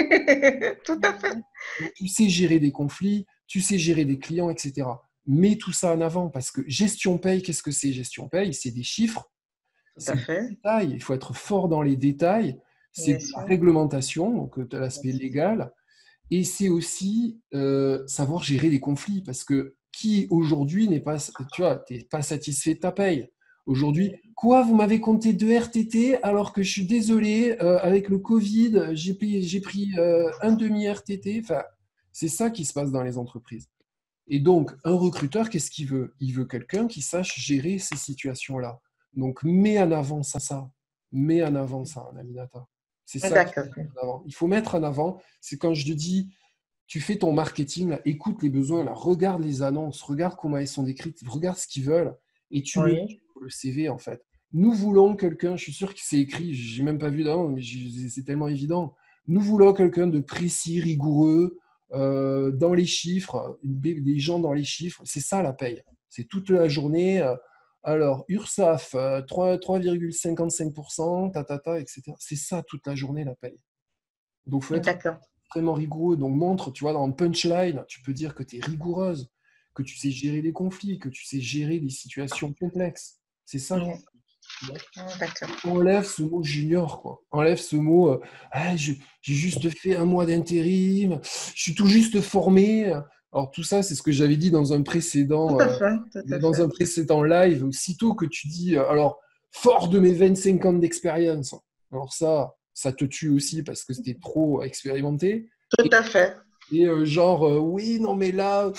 Tout à fait. Donc, tu sais gérer des conflits, tu sais gérer des clients, etc. Mets tout ça en avant parce que gestion paye, qu'est-ce que c'est gestion paye? C'est des chiffres, c'est des détails, il faut être fort dans les détails. C'est la réglementation, donc l'aspect légal, et c'est aussi savoir gérer les conflits, parce que qui aujourd'hui n'est pas, tu vois, t'es pas satisfait de ta paye. Aujourd'hui, quoi, vous m'avez compté 2 RTT alors que je suis désolé, avec le Covid, j'ai pris un demi-RTT. Enfin, c'est ça qui se passe dans les entreprises. Et donc, un recruteur, qu'est-ce qu'il veut? Il veut quelqu'un qui sache gérer ces situations-là. Donc, mets en avant ça. Mets en avant ça, Aminata. C'est ça qu'il faut mettre en avant. Il faut mettre en avant, c'est quand je te dis, tu fais ton marketing, là, écoute les besoins, là, regarde les annonces, regarde comment elles sont décrites, regarde ce qu'ils veulent, et tu le mets sur le CV, en fait. Nous voulons quelqu'un, je suis sûr que c'est écrit, je n'ai même pas vu d'avant, mais c'est tellement évident. Nous voulons quelqu'un de précis, rigoureux, dans les chiffres, des gens dans les chiffres. C'est ça la paye. C'est toute la journée. Alors, URSAF, 3,55%, etc. C'est ça toute la journée, la paye. Donc, il faut être vraiment rigoureux. Donc, montre, tu vois, dans le punchline, tu peux dire que tu es rigoureuse, que tu sais gérer les conflits, que tu sais gérer des situations complexes. C'est ça. Enlève ce mot junior, quoi. Enlève ce mot j'ai juste fait un mois d'intérim, je suis tout juste formé. Alors, tout ça, c'est ce que j'avais dit dans un précédent, un précédent live. Aussitôt que tu dis, alors, fort de mes 25 ans d'expérience, alors ça te tue aussi parce que c'était trop expérimenté. Tout à fait. Et genre, oui, non, mais là,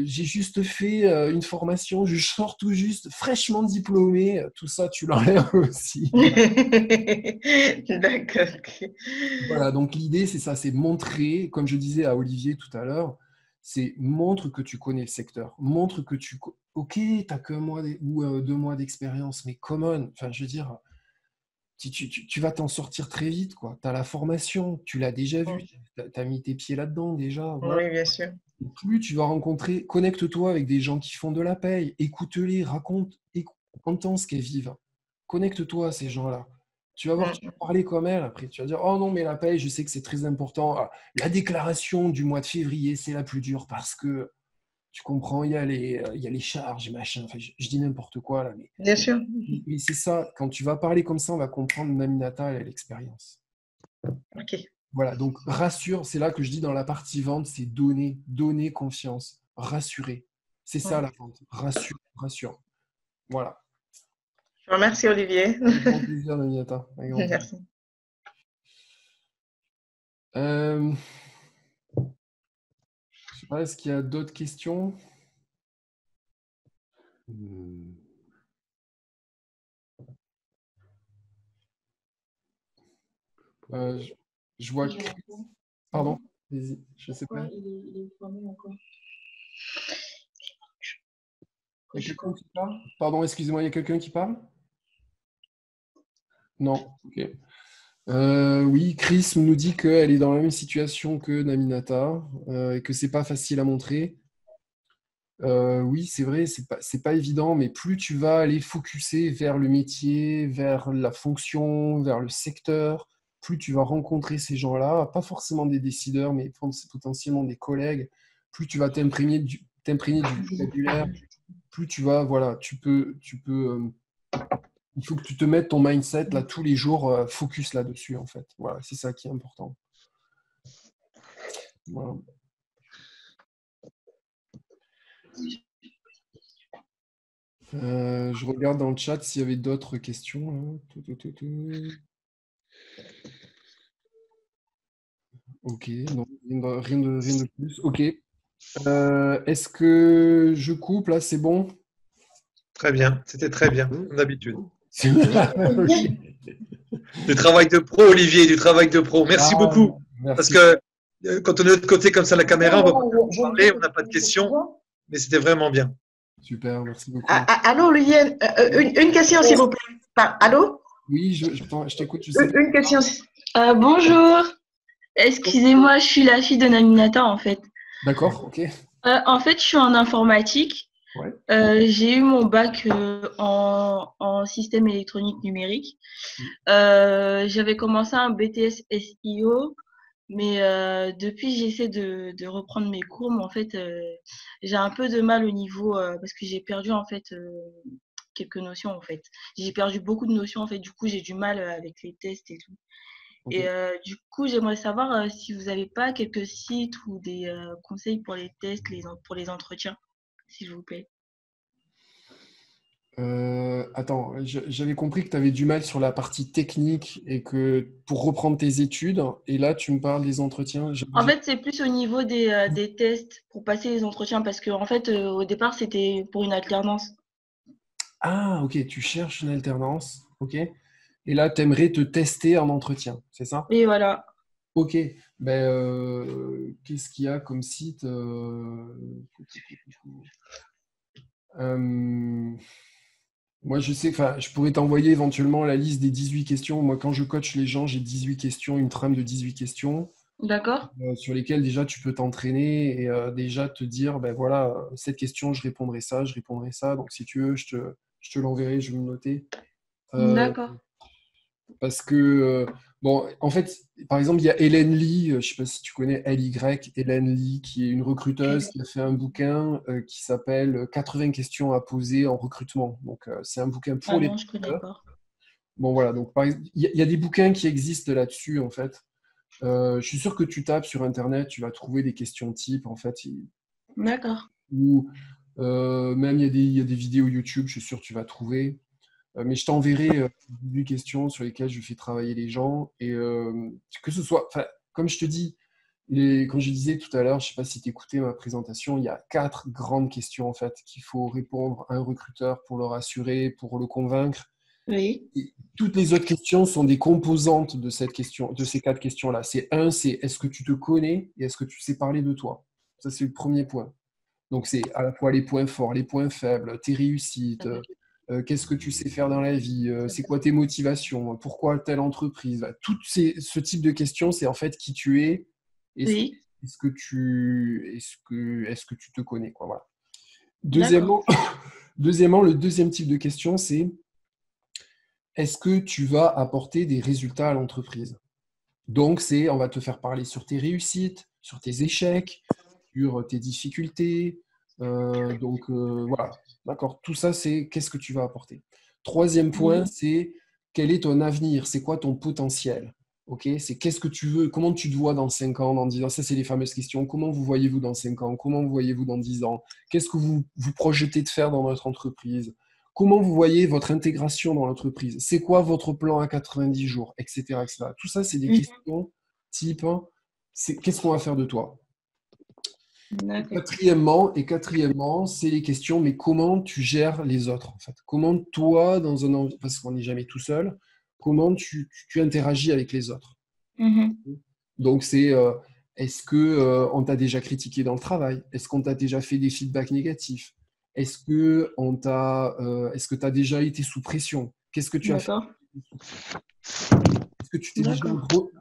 j'ai juste fait une formation, je sors tout juste, fraîchement diplômé, tout ça, tu l'enlèves aussi. D'accord. Ok. Voilà, donc l'idée, c'est ça, c'est montrer, comme je disais à Olivier tout à l'heure, c'est montre que tu connais le secteur, montre que ok, t'as que ou 2 mois d'expérience, mais come on, enfin, je veux dire, tu vas t'en sortir très vite, quoi. Tu as la formation, tu l'as déjà vu, tu as mis tes pieds là-dedans déjà, voilà. Oui, bien sûr. Plus tu vas rencontrer, connecte-toi avec des gens qui font de la paye, écoute-les, raconte, entends ce qu'elles vivent. Connecte-toi à ces gens-là. Tu vas voir, tu vas parler comme elles après. Tu vas dire, oh non, mais la paye, je sais que c'est très important. Ah, la déclaration du mois de février, c'est la plus dure parce que, tu comprends, il y a les charges, machin. Enfin, je dis n'importe quoi là, Bien sûr. mais c'est ça, quand tu vas parler comme ça, on va comprendre Naminata et l'expérience. Ok. Voilà, donc rassure, c'est là que je dis dans la partie vente, c'est donner confiance, rassurer. C'est ça la vente, rassure, rassure. Voilà. Je vous remercie, Olivier. Avec grand plaisir, Naminata. Avec grand plaisir. Merci. Je sais pas, est-ce qu'il y a d'autres questions? Je vois que... Pardon, vas-y, je sais pas. Il est formé en quoi? Il y a quelqu'un qui parle? Pardon, excusez-moi, il y a quelqu'un qui parle? Non, ok. Oui, Chris nous dit qu'elle est dans la même situation que Naminata et que c'est pas facile à montrer. Oui, c'est vrai, c'est pas évident, mais plus tu vas aller focuser vers le métier, vers la fonction, vers le secteur, plus tu vas rencontrer ces gens-là, pas forcément des décideurs, mais potentiellement des collègues, plus tu vas t'imprégner du vocabulaire, plus tu vas, voilà, il faut que tu te mettes ton mindset là tous les jours, focus là-dessus en fait. Voilà, c'est ça qui est important. Voilà. Je regarde dans le chat s'il y avait d'autres questions. Ok, non, rien de plus. Ok. Est-ce que je coupe là, c'est bon? Très bien, c'était très bien, comme d'habitude. Ok. Du travail de pro, Olivier, du travail de pro. Merci beaucoup. Merci. Parce que quand on est de l'autre côté comme ça, la caméra, on va pas parler, on n'a pas de questions, mais c'était vraiment bien. Super, merci beaucoup. Allô, Olivier, une question, s'il vous plaît. Allô? Oui, je t'écoute. Je sais Une question. Bonjour. Excusez-moi, je suis la fille de Naminata en fait. D'accord, ok. En fait, je suis en informatique. Ouais. J'ai eu mon bac en système électronique numérique. J'avais commencé un BTS SIO, mais depuis j'essaie de reprendre mes cours, mais en fait j'ai un peu de mal au niveau parce que j'ai perdu en fait quelques notions en fait. J'ai perdu beaucoup de notions en fait, du coup j'ai du mal avec les tests et tout. Okay. Et du coup, j'aimerais savoir si vous n'avez pas quelques sites ou des conseils pour les tests, pour les entretiens, s'il vous plaît. Attends, j'avais compris que tu avais du mal sur la partie technique et que pour reprendre tes études, et là tu me parles des entretiens. En fait, c'est plus au niveau des tests pour passer les entretiens parce que en fait, au départ, c'était pour une alternance. Ah, ok, tu cherches une alternance, ok. Et là, tu aimerais te tester en entretien, c'est ça? Et voilà. Ok, qu'est-ce qu'il y a comme site Moi, je sais, je pourrais t'envoyer éventuellement la liste des 18 questions. Moi, quand je coach les gens, j'ai 18 questions, une trame de 18 questions. D'accord. Sur lesquelles déjà tu peux t'entraîner et déjà te dire, ben voilà, cette question, je répondrai ça, je répondrai ça. Donc, si tu veux, je te l'enverrai, je vais me noter. D'accord. Parce que, bon, en fait, par exemple, il y a Hélène Lee, je ne sais pas si tu connais LY, Hélène Lee, qui est une recruteuse qui a fait un bouquin qui s'appelle 80 questions à poser en recrutement. Donc, c'est un bouquin pour les non, je connais pas. Bon, voilà. Donc, par exemple, il y a des bouquins qui existent là-dessus, en fait. Je suis sûr que tu tapes sur Internet, tu vas trouver des questions types, en fait. D'accord. Ou même, il y a des vidéos YouTube, je suis sûr que tu vas trouver. Mais je t'enverrai 18 questions sur lesquelles je fais travailler les gens. Et que ce soit, comme je te dis, Comme je disais tout à l'heure, je ne sais pas si tu écoutais ma présentation, il y a 4 grandes questions en fait qu'il faut répondre à un recruteur pour le rassurer, pour le convaincre. Oui. Et toutes les autres questions sont des composantes de cette question, de ces 4 questions-là. C'est est-ce que tu te connais et est-ce que tu sais parler de toi? Ça, c'est le premier point. Donc, c'est à la fois les points forts, les points faibles, tes réussites, qu'est-ce que tu sais faire dans la vie, c'est quoi tes motivations, pourquoi telle entreprise. Ce type de questions, c'est en fait qui tu es et Oui. est-ce que tu te connais, quoi, voilà. D'accord. Deuxièmement, le deuxième type de question, c'est est-ce que tu vas apporter des résultats à l'entreprise? Donc, on va te faire parler sur tes réussites, sur tes échecs, sur tes difficultés. Voilà, d'accord. Tout ça, c'est qu'est-ce que tu vas apporter. Troisième point, c'est quel est ton avenir? C'est quoi ton potentiel? Ok, c'est qu'est-ce que tu veux? Comment tu te vois dans 5 ans, dans 10 ans? Ça, c'est les fameuses questions. Comment vous voyez-vous dans 5 ans? Comment vous voyez-vous dans 10 ans? Qu'est-ce que vous projetez de faire dans votre entreprise? Comment vous voyez votre intégration dans l'entreprise? C'est quoi votre plan à 90 jours? Etc. etc. Tout ça, c'est des questions type qu'est-ce qu'on va faire de toi? Quatrièmement, c'est les questions, mais comment tu gères les autres en fait? Comment toi, parce qu'on n'est jamais tout seul, comment tu interagis avec les autres? Donc c'est est-ce que on t'a déjà critiqué dans le travail? Est-ce qu'on t'a déjà fait des feedbacks négatifs? Est-ce que tu as déjà été sous pression? Qu'est-ce que tu as fait? D'accord. Est-ce que tu t'es déjà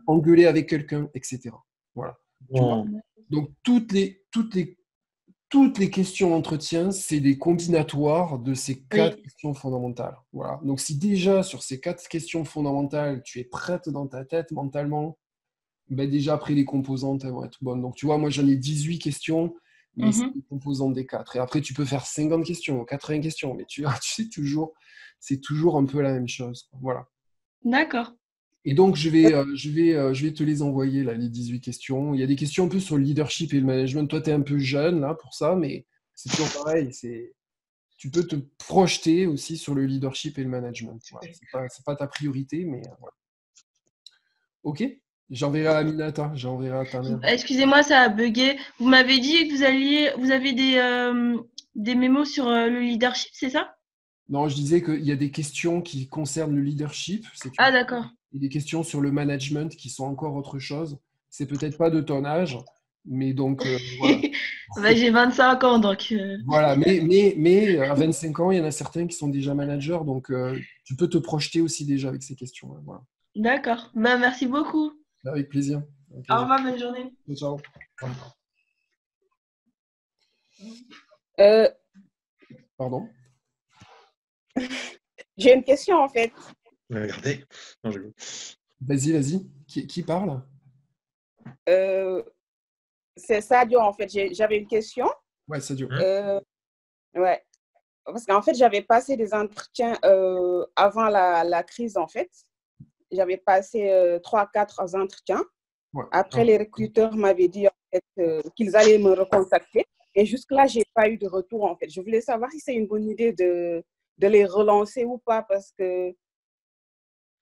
engueulé avec quelqu'un, etc. Voilà. Tu vois? Donc toutes les questions d'entretien, c'est des combinatoires de ces 4 questions fondamentales. Voilà. Donc si déjà sur ces 4 questions fondamentales, tu es prête dans ta tête mentalement, ben déjà après les composantes, elles vont être bonnes. Donc tu vois, moi j'en ai 18 questions, mais c'est les composantes des 4. Et après tu peux faire 50 questions, 80 questions, mais tu sais toujours, c'est toujours un peu la même chose. Voilà. D'accord. Et donc, je vais te les envoyer, là, les 18 questions. Il y a des questions un peu sur le leadership et le management. Toi, tu es un peu jeune, là, pour ça, mais c'est toujours pareil. Tu peux te projeter aussi sur le leadership et le management. Voilà. C'est pas ta priorité, mais voilà. OK? J'enverrai à Aminata, j'enverrai à ta mère. Excusez-moi, ça a bugué. Vous m'avez dit que vous avez des mémos sur le leadership, c'est ça? Non, je disais qu'il y a des questions qui concernent le leadership. Ah, d'accord. Et des questions sur le management qui sont encore autre chose. C'est peut-être pas de ton âge, mais donc voilà. Bah, j'ai 25 ans, donc. Voilà, mais à 25 ans, il y en a certains qui sont déjà managers, donc tu peux te projeter aussi déjà avec ces questions. Voilà. D'accord. Bah, merci beaucoup. Avec plaisir. Au revoir, bonne journée. Ciao. Pardon? J'ai une question en fait. Regardez. Non, Vas-y. Qui parle? C'est Sadio en fait. J'avais une question. Ouais, Sadio. Ouais. Parce qu'en fait, j'avais passé des entretiens avant la crise en fait. J'avais passé 3-4 entretiens. Ouais. Après, les recruteurs m'avaient dit en fait, qu'ils allaient me recontacter. Et jusque-là, je n'ai pas eu de retour en fait. Je voulais savoir si c'est une bonne idée de les relancer ou pas, parce que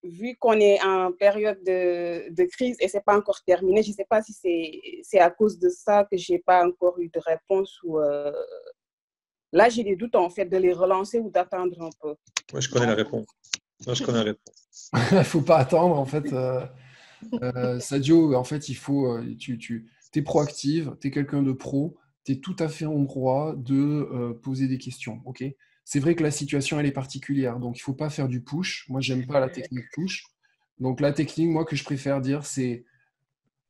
vu qu'on est en période de crise et ce n'est pas encore terminé, je ne sais pas si c'est à cause de ça que je n'ai pas encore eu de réponse. Ou là, j'ai des doutes en fait de les relancer ou d'attendre un peu. Moi, je connais la réponse. Il ne faut pas attendre en fait. Sadio, en fait, il faut… tu es proactive, tu es quelqu'un de pro, tu es tout à fait en droit de poser des questions. Ok ? C'est vrai que la situation, elle est particulière, donc il ne faut pas faire du push. Moi, je n'aime pas la technique push. Donc, la technique, moi, que je préfère dire, c'est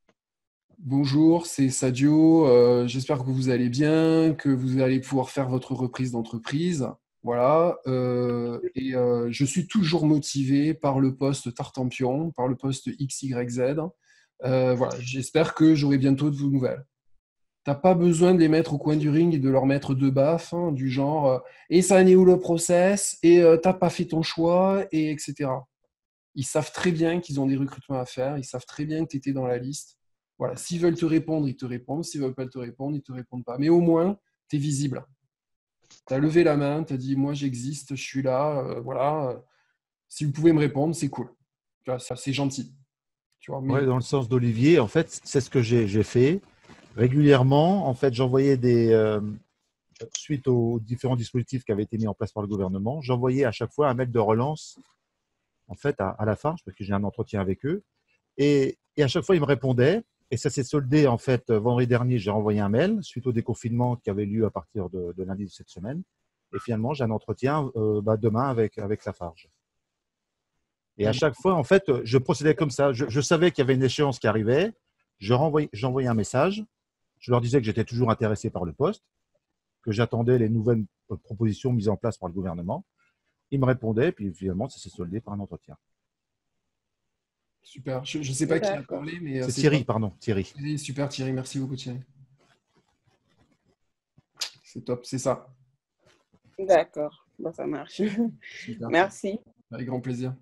« Bonjour, c'est Sadio, j'espère que vous allez bien, que vous allez pouvoir faire votre reprise d'entreprise. Voilà. Je suis toujours motivé par le poste Tartampion, par le poste XYZ. Voilà. J'espère que j'aurai bientôt de vos nouvelles. » Tu n'as pas besoin de les mettre au coin du ring et de leur mettre 2 baffes, hein, du genre et ça en est où le process, et tu n'as pas fait ton choix, et etc. Ils savent très bien qu'ils ont des recrutements à faire, ils savent très bien que tu étais dans la liste. Voilà. S'ils veulent te répondre, ils te répondent. S'ils ne veulent pas te répondre, ils ne te répondent pas. Mais au moins, tu es visible. Tu as levé la main, tu as dit « Moi, j'existe, je suis là. Voilà. Si vous pouvez me répondre, c'est cool. » Ça, c'est gentil. Tu vois, Ouais, dans le sens d'Olivier, en fait, c'est ce que j'ai fait. Régulièrement, en fait, j'envoyais suite aux différents dispositifs qui avaient été mis en place par le gouvernement, j'envoyais à chaque fois un mail de relance, en fait, à la Farge, parce que j'ai un entretien avec eux. Et à chaque fois, ils me répondaient. Et ça s'est soldé, en fait, vendredi dernier, j'ai renvoyé un mail suite au déconfinement qui avait lieu à partir de lundi de cette semaine. Et finalement, j'ai un entretien demain avec Lafarge. Et à chaque fois, en fait, je procédais comme ça. Je savais qu'il y avait une échéance qui arrivait. J'envoyais un message. Je leur disais que j'étais toujours intéressé par le poste, que j'attendais les nouvelles propositions mises en place par le gouvernement. Ils me répondaient, puis finalement, ça s'est soldé par un entretien. Super. Je ne sais pas qui a parlé, mais c'est Thierry, pardon. Thierry. Super Thierry, merci beaucoup Thierry. C'est top, c'est ça. D'accord, bon, ça marche. Super. Merci. Avec grand plaisir.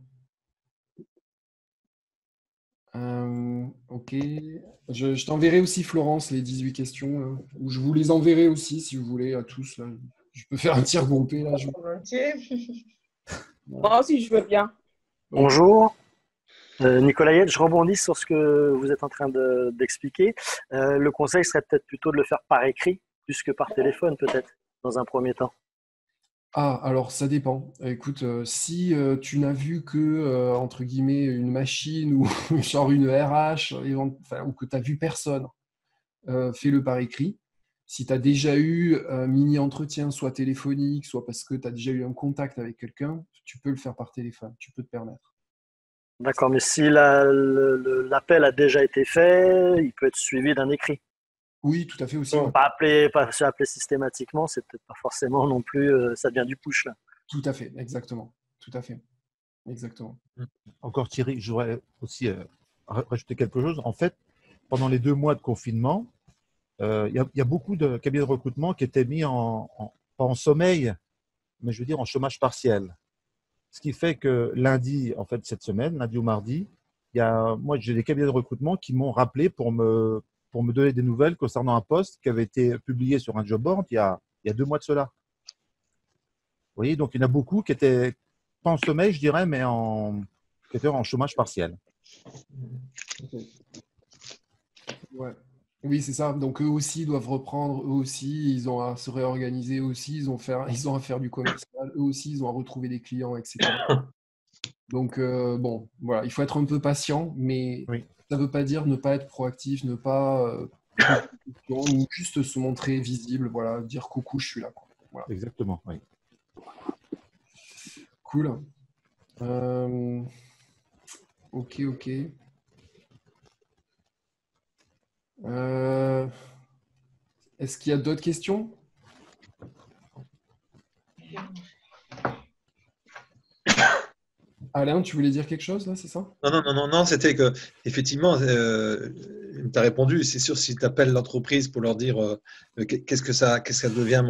Ok. Je t'enverrai aussi, Florence, les 18 questions, ou je vous les enverrai aussi, si vous voulez, à tous. Là. Je peux faire un tir groupé. Là, Moi aussi, je veux bien. Bonjour. Nicolas Yed, je rebondis sur ce que vous êtes en train d'expliquer. Le conseil serait peut-être plutôt de le faire par écrit, plus que par téléphone, peut-être, dans un premier temps. Ah, alors ça dépend. Écoute, si tu n'as vu que, entre guillemets, une machine ou genre une RH, ou que tu n'as vu personne, fais-le par écrit. Si tu as déjà eu un mini-entretien, soit téléphonique, soit parce que tu as déjà eu un contact avec quelqu'un, tu peux le faire par téléphone, tu peux te permettre. D'accord, mais si l'appel a déjà été fait, il peut être suivi d'un écrit. Oui, tout à fait aussi. Pas se appeler systématiquement, c'est peut-être pas forcément non plus, ça devient du push là. Tout à fait, exactement. Tout à fait. Exactement. Encore Thierry, j'aurais aussi rajouté quelque chose. En fait, pendant les 2 mois de confinement, il y a beaucoup de cabinets de recrutement qui étaient mis pas en sommeil, mais je veux dire en chômage partiel. Ce qui fait que lundi, en fait, cette semaine, lundi ou mardi, moi, j'ai des cabinets de recrutement qui m'ont rappelé pour me donner des nouvelles concernant un poste qui avait été publié sur un job board il y a 2 mois de cela. Vous voyez, donc il y en a beaucoup qui étaient pas en sommeil, je dirais, mais qui étaient en chômage partiel. Okay. Ouais. Oui, c'est ça. Donc eux aussi doivent reprendre, eux aussi, ils ont à se réorganiser aussi, ils ont à faire du commercial, eux aussi, ils ont à retrouver des clients, etc. Donc bon, voilà, il faut être un peu patient, mais oui. Ça ne veut pas dire ne pas être proactif, ne pas ou juste se montrer visible, voilà, dire coucou, je suis là. Quoi. Voilà. Exactement, oui. Cool. Ok. Est-ce qu'il y a d'autres questions? Alain, tu voulais dire quelque chose là, c'est ça? Non, c'était que, effectivement, tu as répondu, c'est sûr, si tu appelles l'entreprise pour leur dire qu'est-ce que ça devient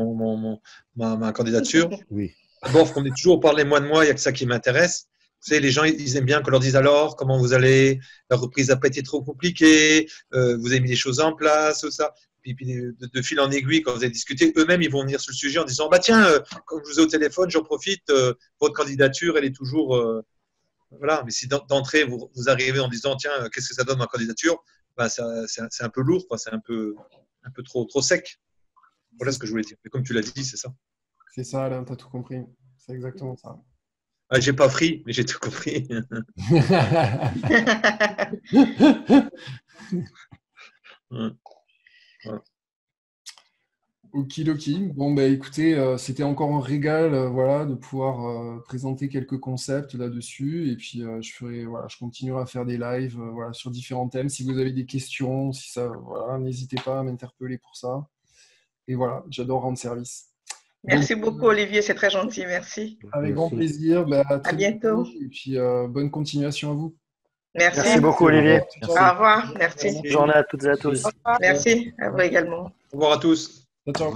ma candidature. Oui. D'abord, on est toujours parler moi de moi, il n'y a que ça qui m'intéresse. Vous savez, les gens, ils aiment bien qu'on leur dise alors, comment vous allez, la reprise n'a pas été trop compliquée, vous avez mis des choses en place, tout ça. Puis de fil en aiguille, quand vous avez discuté, eux-mêmes, ils vont venir sur le sujet en disant, bah tiens, comme je vous ai au téléphone, j'en profite, votre candidature, elle est toujours… voilà, mais si d'entrée, vous arrivez en disant, tiens, qu'est-ce que ça donne ma candidature, bah, c'est un peu lourd, quoi, c'est un peu trop sec. Voilà ce que je voulais dire. Mais comme tu l'as dit, c'est ça. C'est ça, Alain, tu as tout compris. C'est exactement ça. Ah, j'ai pas pris, mais j'ai tout compris. Voilà. Okidoki. Bon, bah, écoutez, c'était encore un régal voilà, de pouvoir présenter quelques concepts là-dessus. Et puis, je continuerai à faire des lives voilà, sur différents thèmes. Si vous avez des questions, voilà, n'hésitez pas à m'interpeller pour ça. Et voilà, j'adore rendre service. Merci beaucoup, Olivier. C'est très gentil. Merci. Avec grand plaisir. Bah, à bientôt. Et puis, bonne continuation à vous. Merci beaucoup, Olivier. Au revoir. Merci. Bonne journée à toutes et à tous. Merci. À vous également. Au revoir à tous. Ciao.